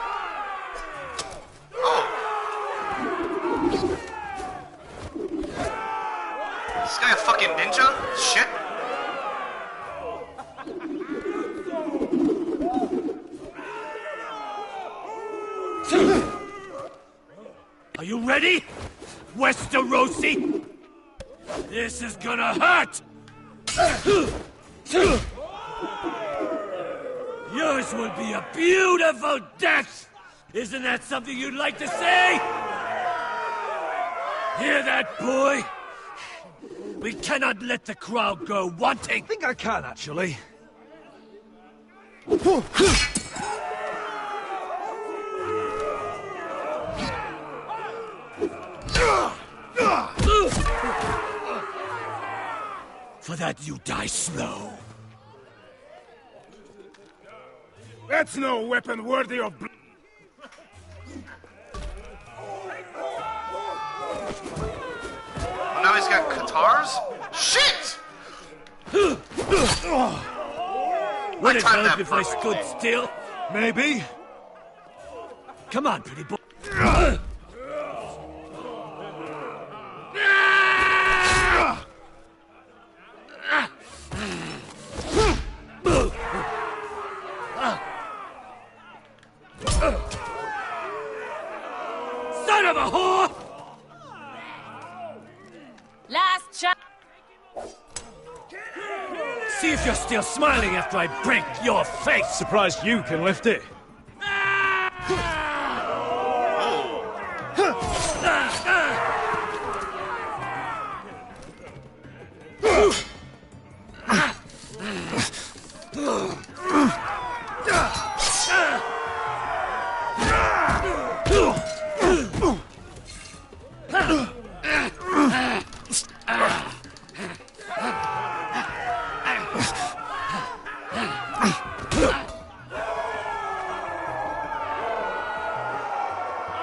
A: guy a fucking ninja? Shit.
R: Are you ready, Westerosi? This is gonna hurt! Yours will be a beautiful death! Isn't that something you'd like to say? Hear that, boy? We cannot let the crowd go wanting!
E: I think I can, actually.
R: For that you die slow.
Q: That's no weapon worthy of blood.
A: Now he's got katars? Shit!
R: Would it help if I stood still?
E: Maybe.
R: Come on, pretty boy. Son of a whore!
P: Last shot.
R: See if you're still smiling after I break your face!
E: Surprised you can lift it.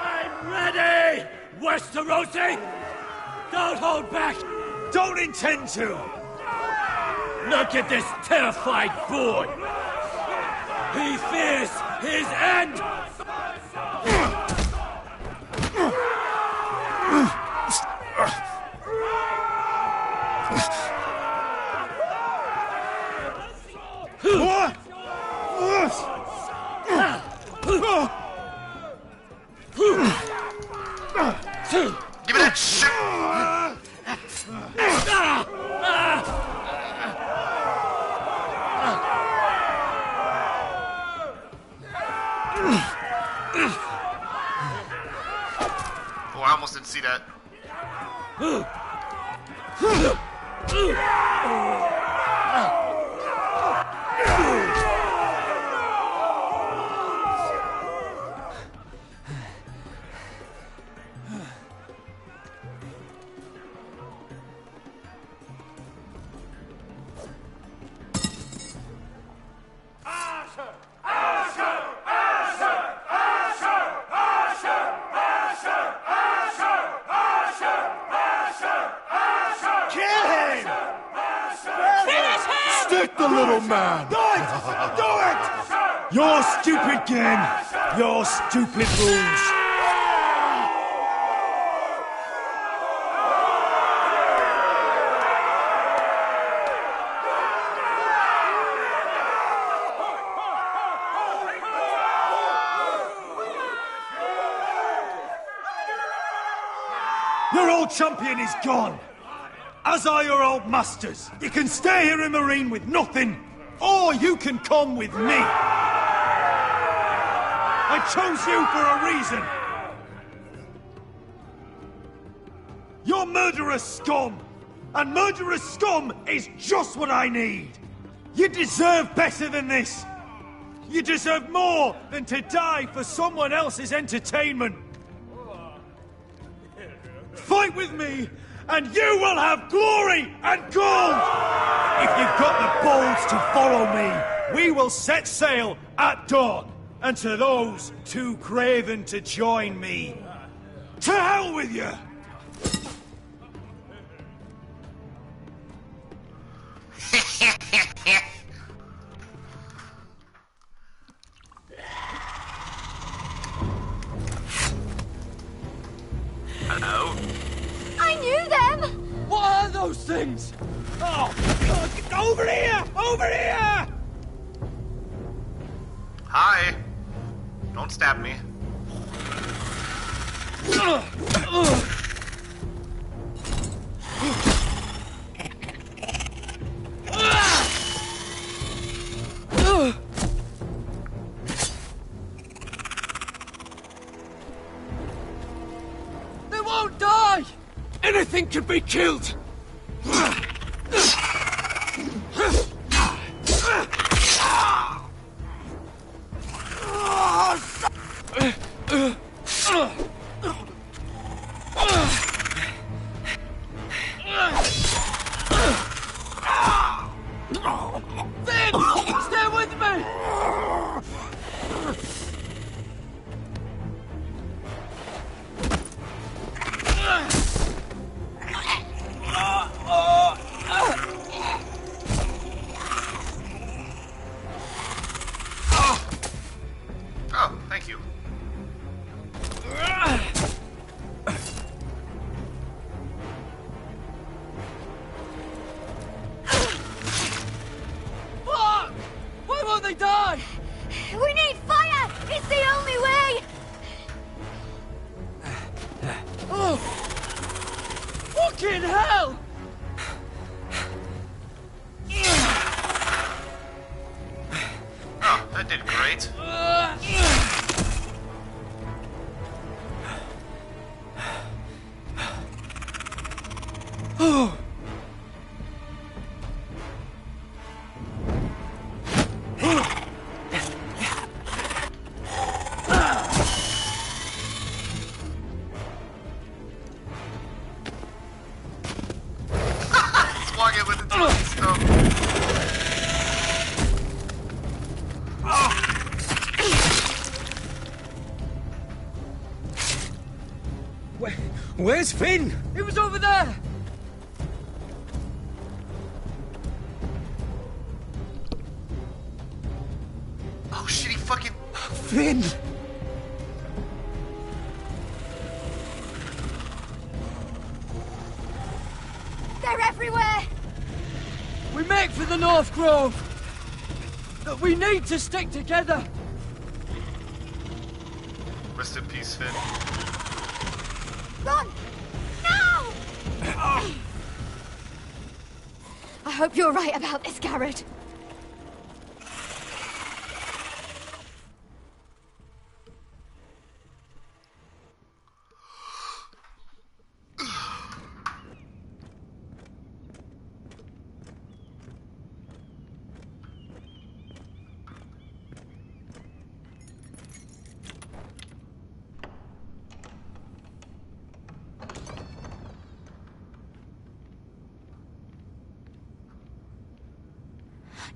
R: I'm ready! Westerosi! Don't hold back!
E: Don't intend to!
R: Look at this terrified boy! He fears his end!
A: Give me that shit! Oh, I almost didn't see that.
Q: Stick the little man!
E: Do it! Do it! Your stupid game. Your stupid rules. Your old champion is gone. As are your old masters. You can stay here in Marine with nothing, or you can come with me. I chose you for a reason. You're murderous scum, and murderous scum is just what I need. You deserve better than this. You deserve more than to die for someone else's entertainment. Fight with me, and you will have glory and gold! If you've got the balls to follow me, we will set sail at dawn. And to those too craven to join me, to hell with you!
A: Hello?
N: I knew them!
O: What are those things! Oh, God, over here! Over here!
A: Hi. Don't stab me.
O: They won't die! Anything can be killed! Finn! Stay with me!
A: Oh, thank you.
O: Fuck! Why won't they die?
N: We need fire! It's the only way!
O: Oh! Fucking hell!
A: Oh, that did great.
O: Oh!
A: Swung it with the twisty stuff.
O: Where's Finn? He was over there!
A: Oh shit, he fucking...
O: Finn!
N: They're everywhere!
O: We make for the North Grove! But we need to stick together!
A: Rest in peace, Finn.
N: Run! No! I hope you're right about this, Garrett.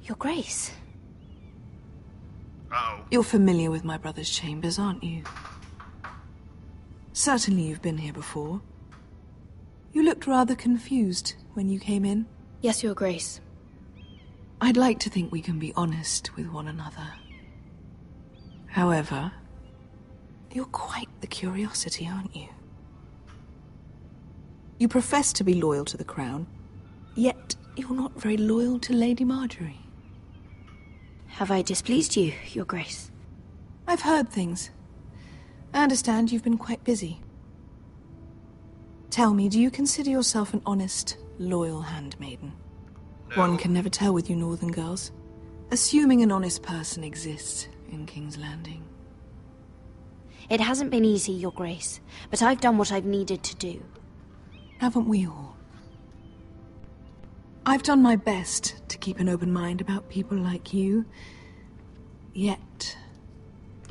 K: Your Grace.
A: Uh-oh.
I: You're familiar with my brother's chambers, aren't you? Certainly you've been here before. You looked rather confused when you came in.
G: Yes, Your Grace.
I: I'd like to think we can be honest with one another. However, you're quite the curiosity, aren't you? You profess to be loyal to the crown, yet you're not very loyal to Lady Marjorie.
G: Have I displeased you, Your Grace?
I: I've heard things. I understand you've been quite busy. Tell me, do you consider yourself an honest, loyal handmaiden?
A: No.
I: One can never tell with you northern girls. Assuming an honest person exists in King's Landing.
G: It hasn't been easy, Your Grace, but I've done what I've needed to do.
I: Haven't we all? I've done my best to keep an open mind about people like you. Yet,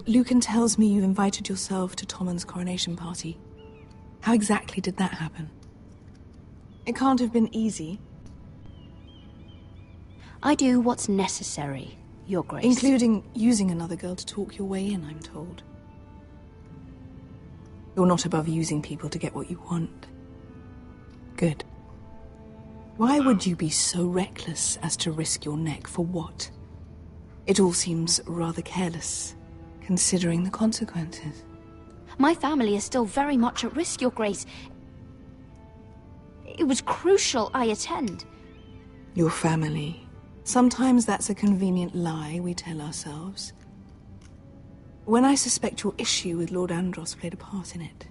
I: Lucan tells me you invited yourself to Tommen's coronation party. How exactly did that happen? It can't have been easy.
G: I do what's necessary, Your Grace.
I: Including using another girl to talk your way in, I'm told. You're not above using people to get what you want. Good. Why would you be so reckless as to risk your neck for what? It all seems rather careless, considering the consequences.
G: My family is still very much at risk, Your Grace. It was crucial I attend.
I: Your family. Sometimes that's a convenient lie we tell ourselves. When I suspect your issue with Lord Andros played a part in it.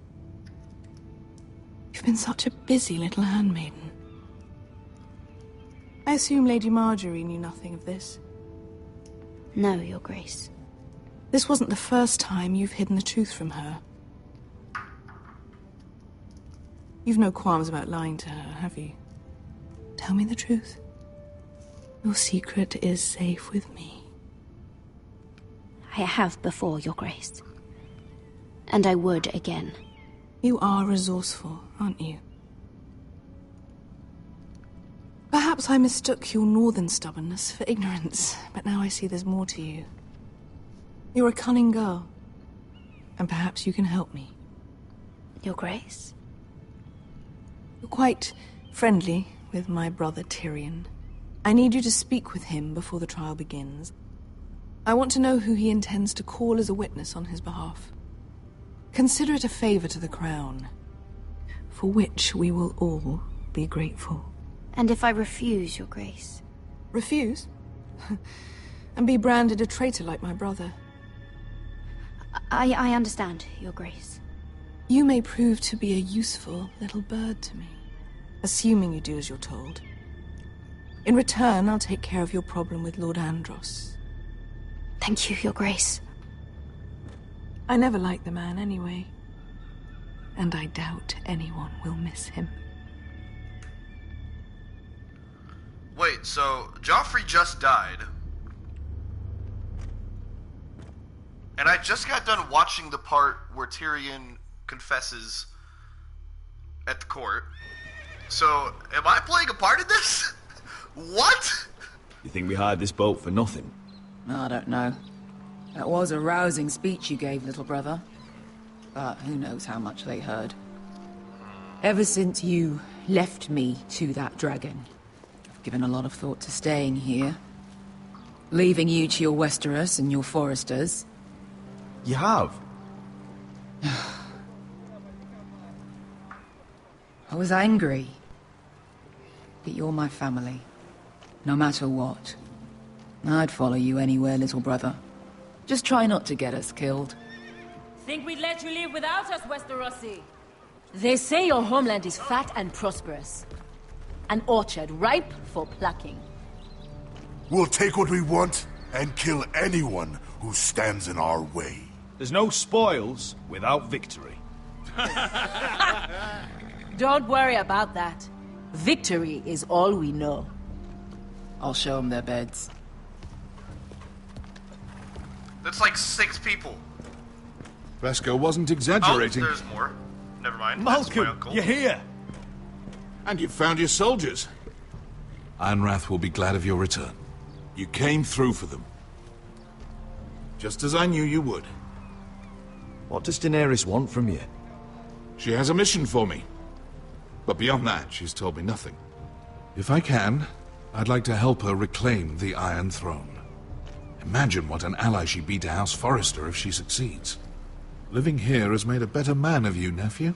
I: You've been such a busy little handmaiden. I assume Lady Marjorie knew nothing of this.
G: No, Your Grace.
I: This wasn't the first time you've hidden the truth from her. You've no qualms about lying to her, have you? Tell me the truth. Your secret is safe with me.
G: I have before, Your Grace. And I would again.
I: You are resourceful, aren't you? Perhaps I mistook your northern stubbornness for ignorance, but now I see there's more to you. You're a cunning girl, and perhaps you can help me.
G: Your Grace?
I: You're quite friendly with my brother Tyrion. I need you to speak with him before the trial begins. I want to know who he intends to call as a witness on his behalf. Consider it a favor to the crown, for which we will all be grateful.
G: And if I refuse, Your Grace?
I: Refuse? And be branded a traitor like my brother?
G: I understand, Your Grace.
I: You may prove to be a useful little bird to me, assuming you do as you're told. In return, I'll take care of your problem with Lord Andros.
G: Thank you, Your Grace.
I: I never liked the man anyway, and I doubt anyone will miss him.
A: Wait, so Joffrey just died. And I just got done watching the part where Tyrion confesses at the court. So, am I playing a part in this? What?
F: You think we hired this boat for nothing?
L: I don't know. That was a rousing speech you gave, little brother. But who knows how much they heard. Ever since you left me to that dragon, I've given a lot of thought to staying here. Leaving you to your Westeros and your Foresters.
F: You have?
L: I was angry. But you're my family. No matter what. I'd follow you anywhere, little brother. Just try not to get us killed.
P: Think we'd let you live without us, Westerosi? They say your homeland is fat and prosperous. An orchard ripe for plucking.
Q: We'll take what we want and kill anyone who stands in our way.
F: There's no spoils without victory.
P: Don't worry about that. Victory is all we know.
L: I'll show them their beds.
A: That's like 6 people.
M: Vesco wasn't exaggerating.
A: Oh, there's more. Never mind. That's my
M: Malcolm,
A: uncle.
M: you're here. And you've found your soldiers. Ironrath will be glad of your return. You came through for them. Just as I knew you would.
F: What does Daenerys want from you?
M: She has a mission for me. But beyond that, she's told me nothing. If I can, I'd like to help her reclaim the Iron Throne. Imagine what an ally she'd be to House Forrester if she succeeds. Living here has made a better man of you, nephew.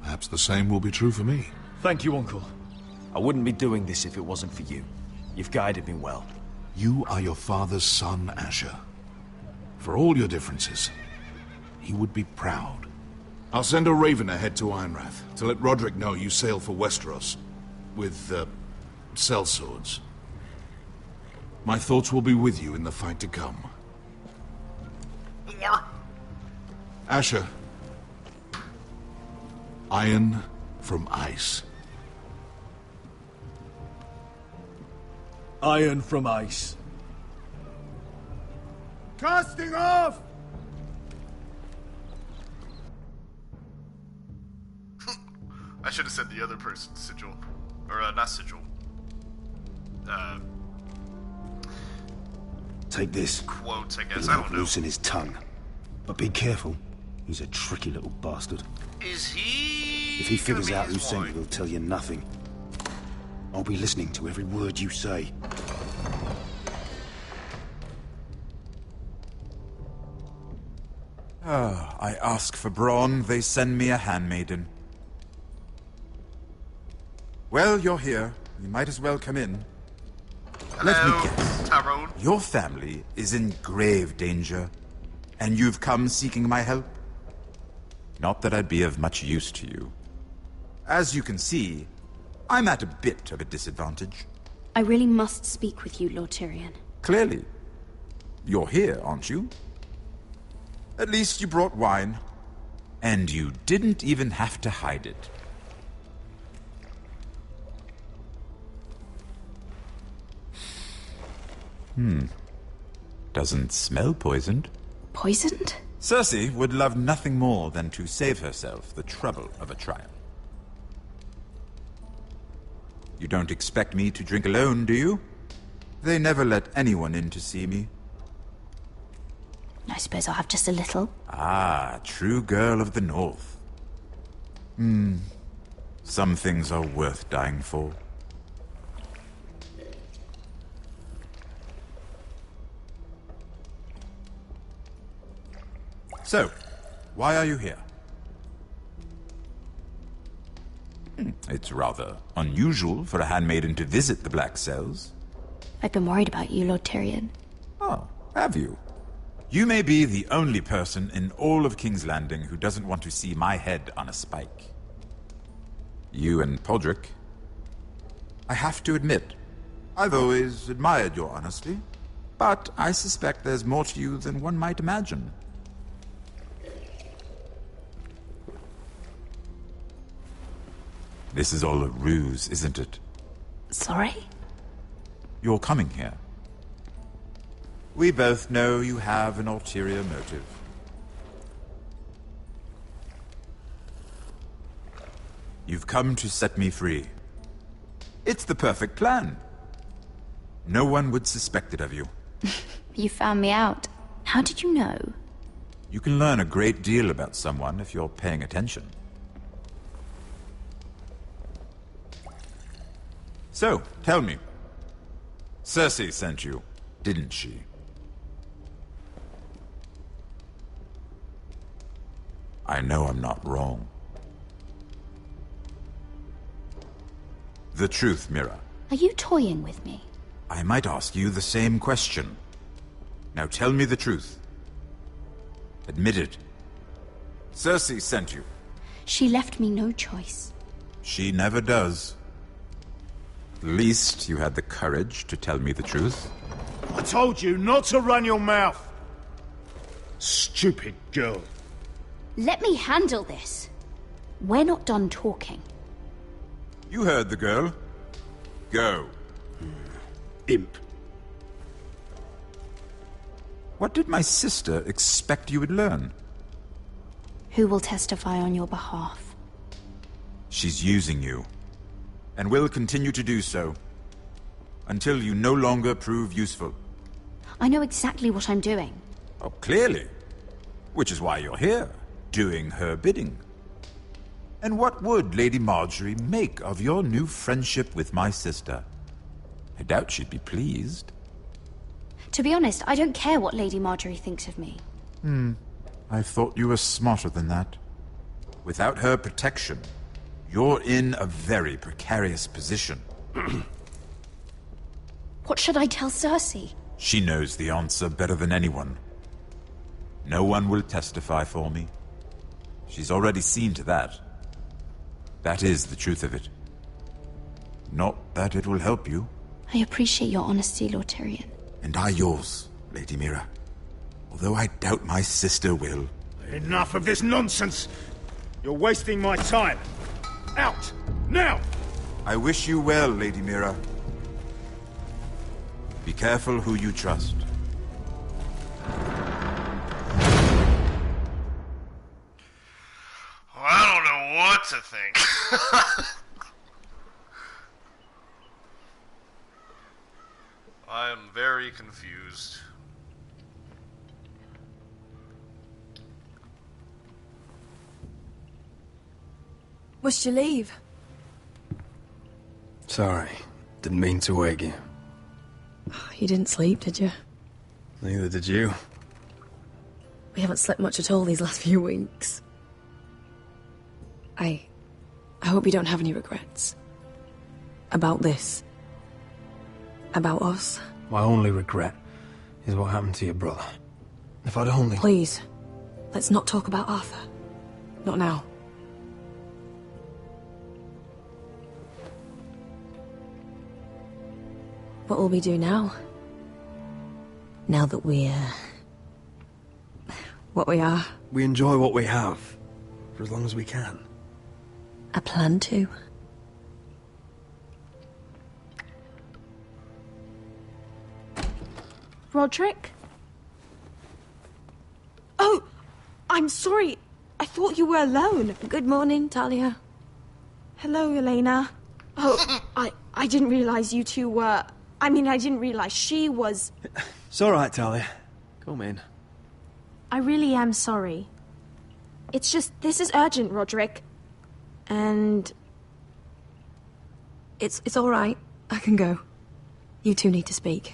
M: Perhaps the same will be true for me.
F: Thank you, Uncle. I wouldn't be doing this if it wasn't for you. You've guided me well.
M: You are your father's son, Asher. For all your differences, he would be proud. I'll send a raven ahead to Ironrath to let Roderick know you sail for Westeros with, sellswords. My thoughts will be with you in the fight to come. Asher. Iron from ice.
C: Iron from ice.
Q: Casting off!
A: I should have said the other person's sigil. Or, not sigil.
S: Take this.
A: Quotes, I guess.
S: It'll
A: I
S: help
A: don't know.
S: loosen his tongue. But be careful. He's a tricky little bastard.
A: Is he...
S: If he figures
A: gonna
S: out
A: be
S: who
A: his
S: sent
A: wife?
S: you, he'll tell you nothing. I'll be listening to every word you say.
T: I ask for brawn, they send me a handmaiden. Well, you're here. You might as well come in.
A: Hello,
T: Let me guess.
A: Tyrone.
T: Your family is in grave danger, and you've come seeking my help? Not that I'd be of much use to you. As you can see, I'm at a bit of a disadvantage.
G: I really must speak with you, Lord Tyrion.
T: Clearly. You're here, aren't you? At least you brought wine. And you didn't even have to hide it. Doesn't smell poisoned.
G: Poisoned?
T: Cersei would love nothing more than to save herself the trouble of a trial. You don't expect me to drink alone, do you? They never let anyone in to see me.
G: I suppose I'll have just a little.
T: Ah, true girl of the North. Some things are worth dying for. So, why are you here? It's rather unusual for a handmaiden to visit the Black Cells.
G: I've been worried about you, Lord Tyrion.
T: Oh, have you? You may be the only person in all of King's Landing who doesn't want to see my head on a spike. You and Podrick. I have to admit, I've always admired your honesty, but I suspect there's more to you than one might imagine. This is all a ruse, isn't it?
G: Sorry?
T: You're coming here. We both know you have an ulterior motive. You've come to set me free. It's the perfect plan. No one would suspect it of you.
G: You found me out. How did you know?
T: You can learn a great deal about someone if you're paying attention. So, tell me. Cersei sent you, didn't she? I know I'm not wrong. The truth, Mira.
G: Are you toying with me?
T: I might ask you the same question. Now tell me the truth. Admit it. Cersei sent you.
G: She left me no choice.
T: She never does. At least you had the courage to tell me the truth.
D: I told you not to run your mouth. Stupid girl.
G: Let me handle this. We're not done talking.
T: You heard the girl. Go.
D: Imp.
T: What did my sister expect you would learn?
G: Who will testify on your behalf?
T: She's using you. And will continue to do so. Until you no longer prove useful.
G: I know exactly what I'm doing.
T: Oh, clearly. Which is why you're here, doing her bidding. And what would Lady Marjorie make of your new friendship with my sister? I doubt she'd be pleased.
G: To be honest, I don't care what Lady Marjorie thinks of me.
T: I thought you were smarter than that. Without her protection, you're in a very precarious position.
G: What should I tell Cersei?
T: She knows the answer better than anyone. No one will testify for me. She's already seen to that. That is the truth of it. Not that it will help you.
G: I appreciate your honesty, Lord Tyrion.
T: And I yours, Lady Mira. Although I doubt my sister will.
D: Enough of this nonsense! You're wasting my time. Out! Now!
T: I wish you well, Lady Mira. Be careful who you trust.
A: Well, I don't know what to think. I am very confused.
I: Must you leave?
H: Sorry. Didn't mean to wake you.
I: You didn't sleep, did you?
H: Neither did you.
I: We haven't slept much at all these last few weeks. I hope you don't have any regrets. About this. About us.
H: My only regret is what happened to your brother. If I'd only...
I: Please, let's not talk about Arthur. Not now. What will we do now? Now that we're... what we are.
H: We enjoy what we have, for as long as we can.
I: I plan to.
U: Roderick? Oh, I'm sorry. I thought you were alone.
I: Good morning, Talia.
U: Hello, Elena. Oh, I didn't realize you two were... I mean, I didn't realize she was...
H: It's all right, Talia. Come in.
U: I really am sorry. It's just, this is urgent, Roderick. And...
I: It's all right. I can go. You two need to speak.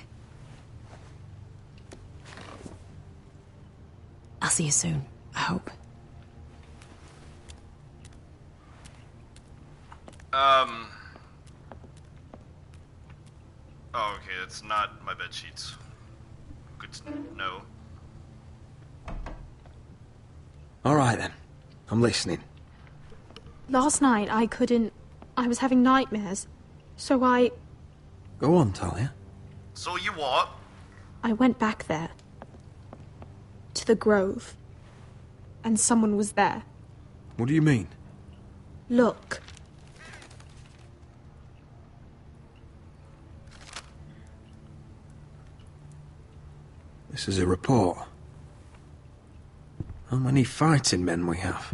I: I'll see you soon, I hope.
A: Oh, okay, it's not my bed sheets. Good to know.
H: All right, then. I'm listening.
U: Last night, I was having nightmares. So
H: Go on, Talia.
A: So you what?
U: I went back there. To the grove. And someone was there.
H: What do you mean?
U: Look.
H: This is a report. How many fighting men we have?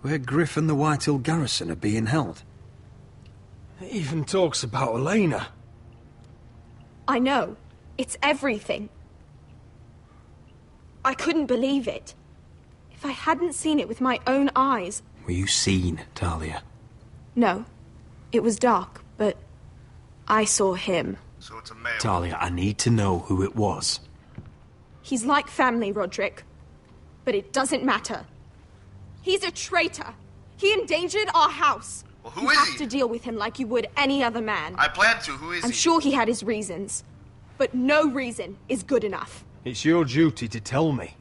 H: Where Griff and the Whitehill garrison are being held. It even talks about Elena.
U: I know. It's everything. I couldn't believe it. If I hadn't seen it with my own eyes...
H: Were you seen, Talia?
U: No. It was dark, but I saw him.
A: So it's a male.
H: Talia, I need to know who it was.
U: He's like family, Roderick. But it doesn't matter. He's a traitor. He endangered our house.
A: Well, who
U: you
A: is
U: have
A: he?
U: to deal with him like you would any other man.
A: I plan to. Who is
U: I'm
A: he?
U: sure he had his reasons. But no reason is good enough.
O: It's your duty to tell me,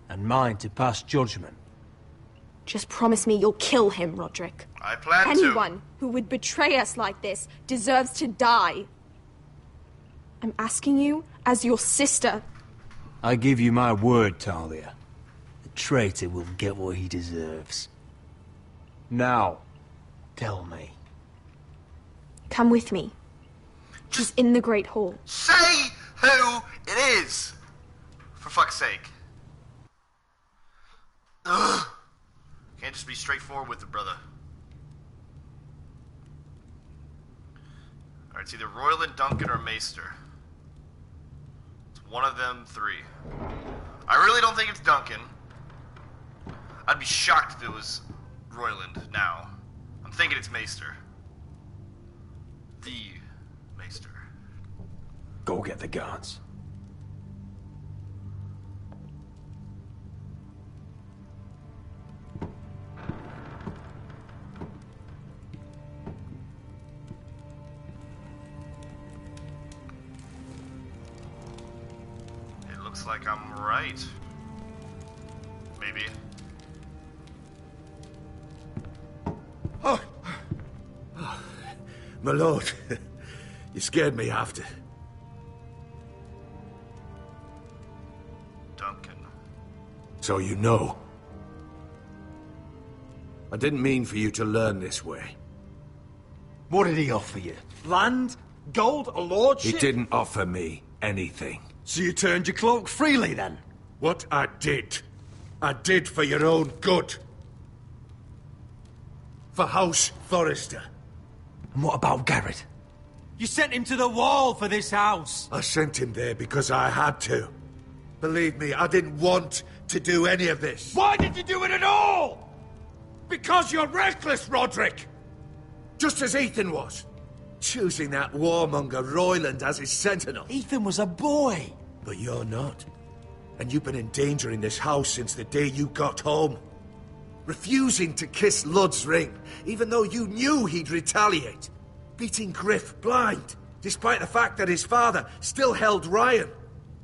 O: and mine to pass judgment.
U: Just promise me you'll kill him, Roderick.
A: I plan to.
U: Anyone who would betray us like this deserves to die. I'm asking you as your sister.
O: I give you my word, Talia. The traitor will get what he deserves. Now, tell me.
U: Come with me. Just in the Great Hall.
A: Say who it is! For fuck's sake. Ugh. Can't just be straightforward with it, brother. Alright, it's either Royland, Duncan, or Maester. It's one of them three. I really don't think it's Duncan. I'd be shocked if it was Royland now. I'm thinking it's Maester. The Maester.
O: Go get the guards.
A: It looks like I'm right. Maybe.
V: Oh. My lord, you scared me after.
A: Duncan.
V: So you know. I didn't mean for you to learn this way.
O: What did he offer you? Land? Gold? A lordship?
V: He didn't offer me anything.
O: So you turned your cloak freely, then?
V: What I did for your own good. For House Forrester.
O: And what about Garrett? You sent him to the wall for this house.
V: I sent him there because I had to. Believe me, I didn't want to do any of this.
O: Why did you do it at all?
V: Because you're reckless, Roderick! Just as Ethan was. Choosing that warmonger Royland as his sentinel.
O: Ethan was a boy.
V: But you're not. And you've been endangering this house since the day you got home. Refusing to kiss Lud's ring, even though you knew he'd retaliate. Beating Griff blind, despite the fact that his father still held Ryan.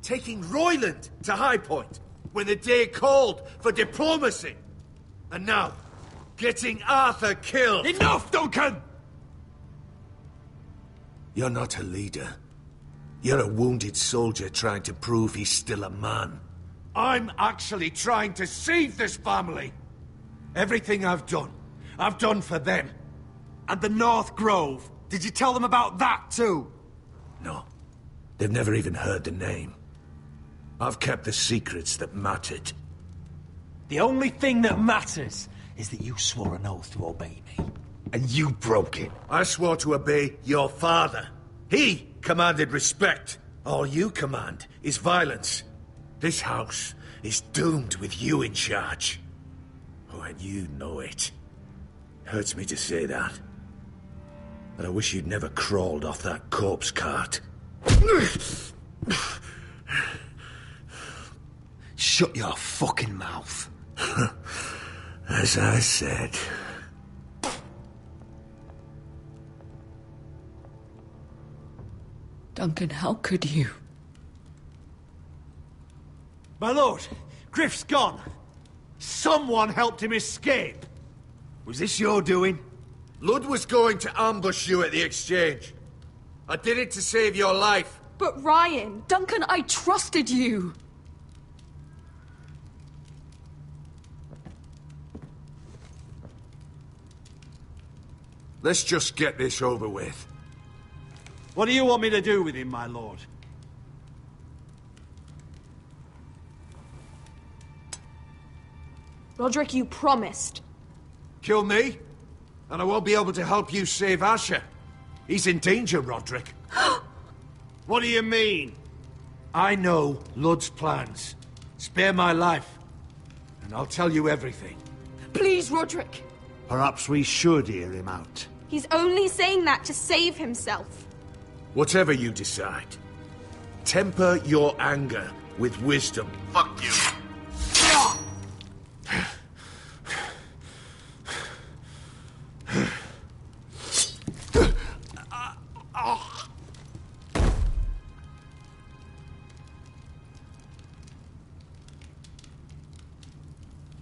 V: Taking Royland to High Point, when the day called for diplomacy. And now, getting Arthur killed. Enough, Duncan! You're not a leader. You're a wounded soldier trying to prove he's still a man. I'm actually trying to save this family. Everything I've done for them.
O: And the North Grove. Did you tell them about that too?
V: No. They've never even heard the name. I've kept the secrets that mattered.
O: The only thing that matters is that you swore an oath to obey me. And you broke it.
V: I swore to obey your father. He commanded respect. All you command is violence. This house is doomed with you in charge. Oh, and you know it. Hurts me to say that. But I wish you'd never crawled off that corpse cart.
O: Shut your fucking mouth.
V: As I said.
L: Duncan, how could you?
D: My lord, Griff's gone. Someone helped him escape. Was this your doing?
V: Lud was going to ambush you at the exchange. I did it to save your life.
U: But Ryan...
L: Duncan, I trusted you.
V: Let's just get this over with.
D: What do you want me to do with him, my lord?
U: Roderick, you promised.
V: Kill me, and I won't be able to help you save Asher. He's in danger, Roderick.
D: What do you mean?
V: I know Lud's plans. Spare my life, and I'll tell you everything.
U: Please, Roderick.
D: Perhaps we should hear him out.
U: He's only saying that to save himself.
V: Whatever you decide, temper your anger with wisdom.
A: Fuck you.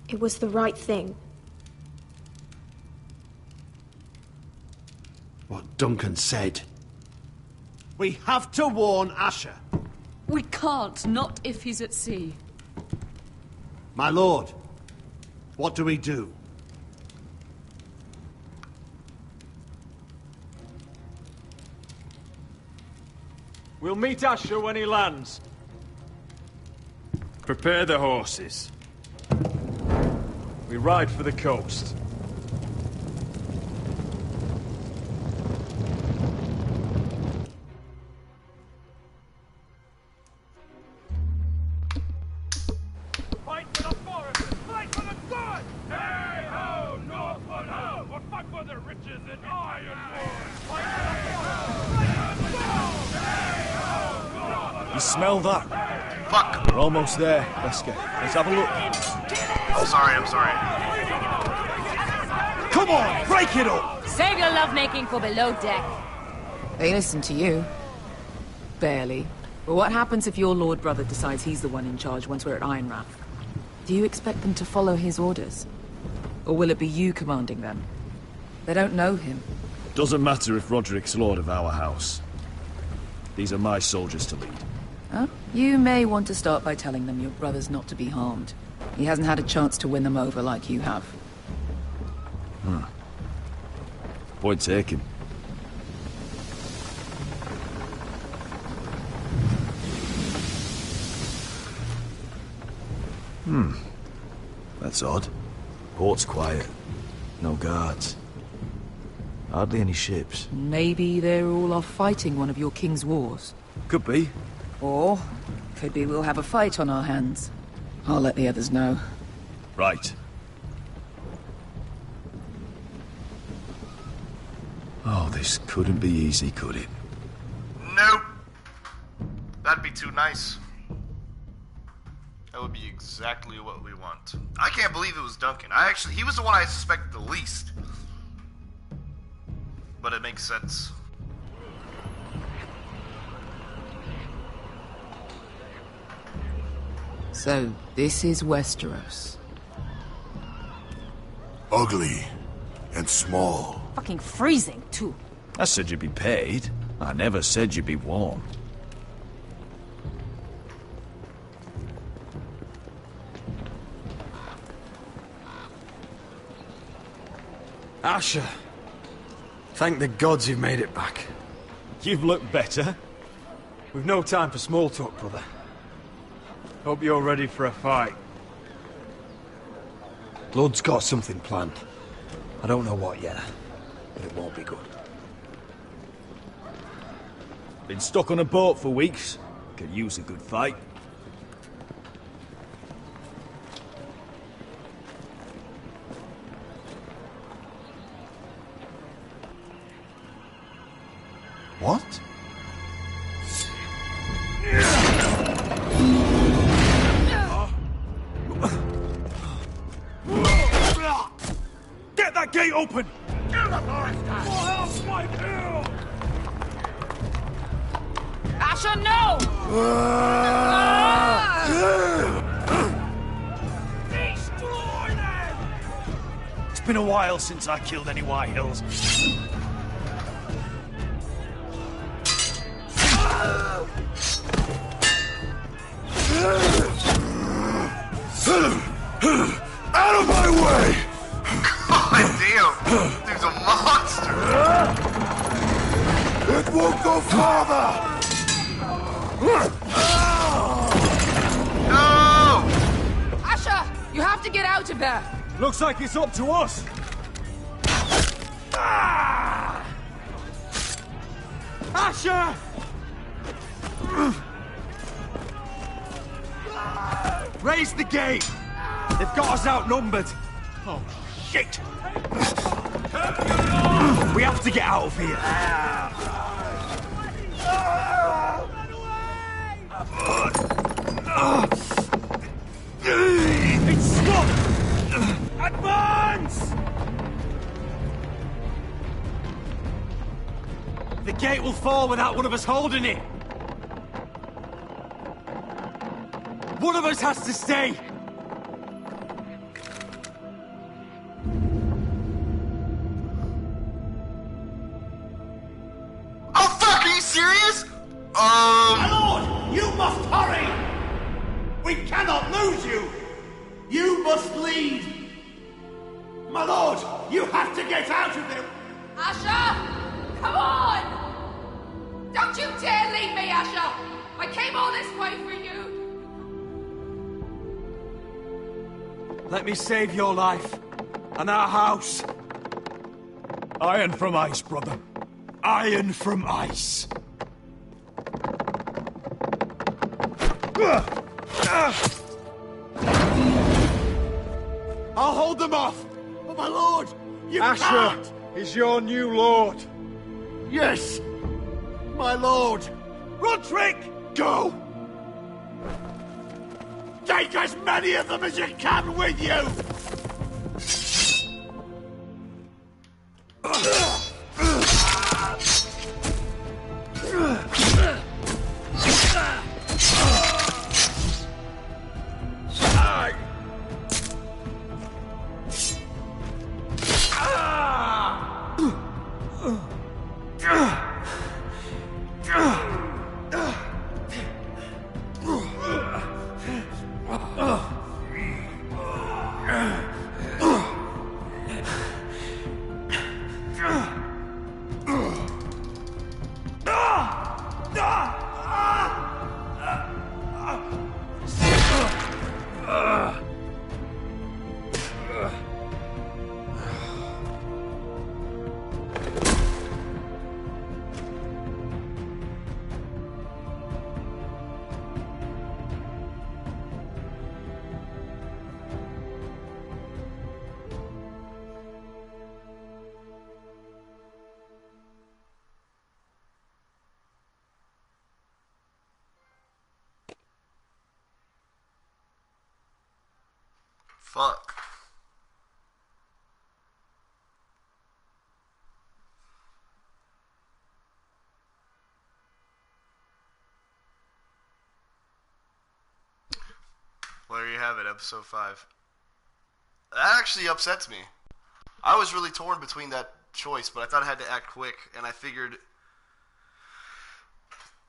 U: It was the right thing.
D: What Duncan said. We have to warn Asher.
I: We can't, not if he's at sea.
D: My lord, what do we do?
C: We'll meet Asher when he lands. Prepare the horses. We ride for the coast.
R: Fight for the forest! Fight for the sword! Hey ho, Northwood ho! Or fight for the riches and ironwood! Fight for the forest! Fight for the sword! Hey ho, Northwood!
F: You smell that?
A: Fuck!
F: We're almost there, Wesker. Let's have a look.
A: I'm sorry.
F: Come on, break it up!
P: Save your lovemaking for below deck.
L: They listen to you. Barely. But what happens if your lord brother decides he's the one in charge once we're at Ironrath? Do you expect them to follow his orders? Or will it be you commanding them? They don't know him.
F: Doesn't matter if Roderick's lord of our house. These are my soldiers to lead.
L: Huh? You may want to start by telling them your brother's not to be harmed. He hasn't had a chance to win them over like you have.
F: Point taken. That's odd. Port's quiet. No guards. Hardly any ships.
L: Maybe they're all off fighting one of your king's wars.
F: Could be.
L: Or, could be we'll have a fight on our hands. I'll let the others know.
F: Right. Oh, this couldn't be easy, could it?
A: Nope. That'd be too nice. That would be exactly what we want. I can't believe it was Duncan. He was the one I suspected the least. But it makes sense.
L: So, this is Westeros.
Q: Ugly and small.
P: Fucking freezing, too.
F: I said you'd be paid. I never said you'd be warm.
H: Asher. Thank the gods you've made it back.
C: You've looked better.
H: We've no time for small talk, brother.
C: Hope you're ready for a fight.
H: Blood's got something planned. I don't know what yet, but it won't be good.
F: Been stuck on a boat for weeks. Could use a good fight.
Q: What?
C: Get that gate open!
P: Asher, no!
C: Destroy them! It's been a while since I killed any White Hills.
Q: Out of my way!
A: God damn! Dude's a monster!
Q: It won't go farther!
A: No!
L: Asher, you have to get out of there!
C: Looks like it's up to us. Asher! Raise the gate! They've got us outnumbered. Oh, shit! We have to get out of here. It's stopped! Advance! The gate will fall without one of us holding it. One of us has to stay.
A: Oh fuck, are you serious?
B: My lord, you must hurry! We cannot lose you! You must lead! My lord, you have to get out of there!
L: Asher! Come on! Don't you dare leave me, Asher! I came all this way for you!
C: Let me save your life and our house. Iron from ice, brother. Iron from ice. I'll hold them off.
B: But my lord, you
D: Asher
B: can't!
D: is your new lord.
B: Yes, my lord!
C: Roderick!
B: Go! Take as many of them as you can with you!
A: Fuck. Well, there you have it, episode 5. That actually upsets me. I was really torn between that choice, but I thought I had to act quick, and I figured...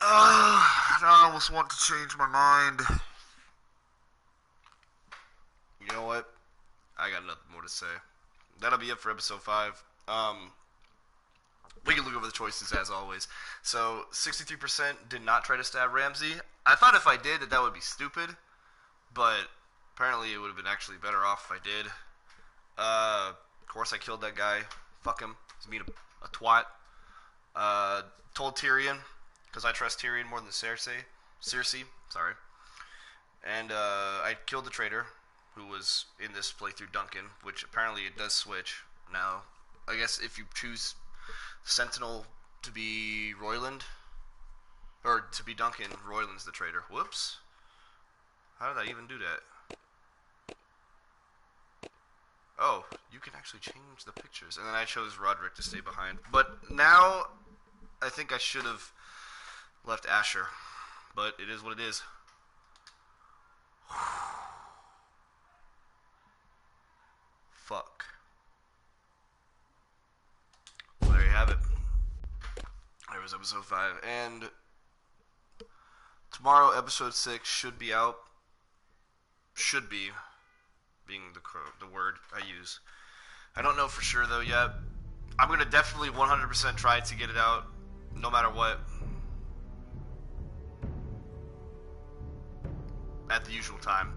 A: I almost want to change my mind. You know what? I got nothing more to say. That'll be it for episode 5. We can look over the choices as always. So, 63% did not try to stab Ramsay. I thought if I did that would be stupid, but apparently it would have been actually better off if I did. Of course I killed that guy. Fuck him. He's being a twat. Told Tyrion, because I trust Tyrion more than Cersei, sorry. And I killed the traitor, who was in this playthrough, Duncan, which apparently it does switch now. I guess if you choose Sentinel to be Royland, or to be Duncan, Royland's the traitor. Whoops. How did I even do that? Oh, you can actually change the pictures. And then I chose Roderick to stay behind. But now, I think I should have left Asher. But it is what it is. Fuck. Well, there you have it. There was episode 5. And tomorrow, episode 6 should be out. Should be, being the word I use. I don't know for sure, though, yet. I'm going to definitely 100% try to get it out, no matter what. At the usual time.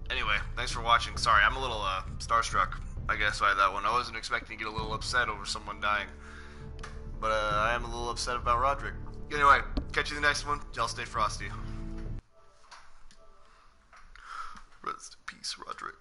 A: Anyway, thanks for watching. Sorry, I'm a little starstruck, I guess, by that one. I wasn't expecting to get a little upset over someone dying. But I am a little upset about Roderick. Anyway, catch you in the next one. Y'all stay frosty. Rest in peace, Roderick.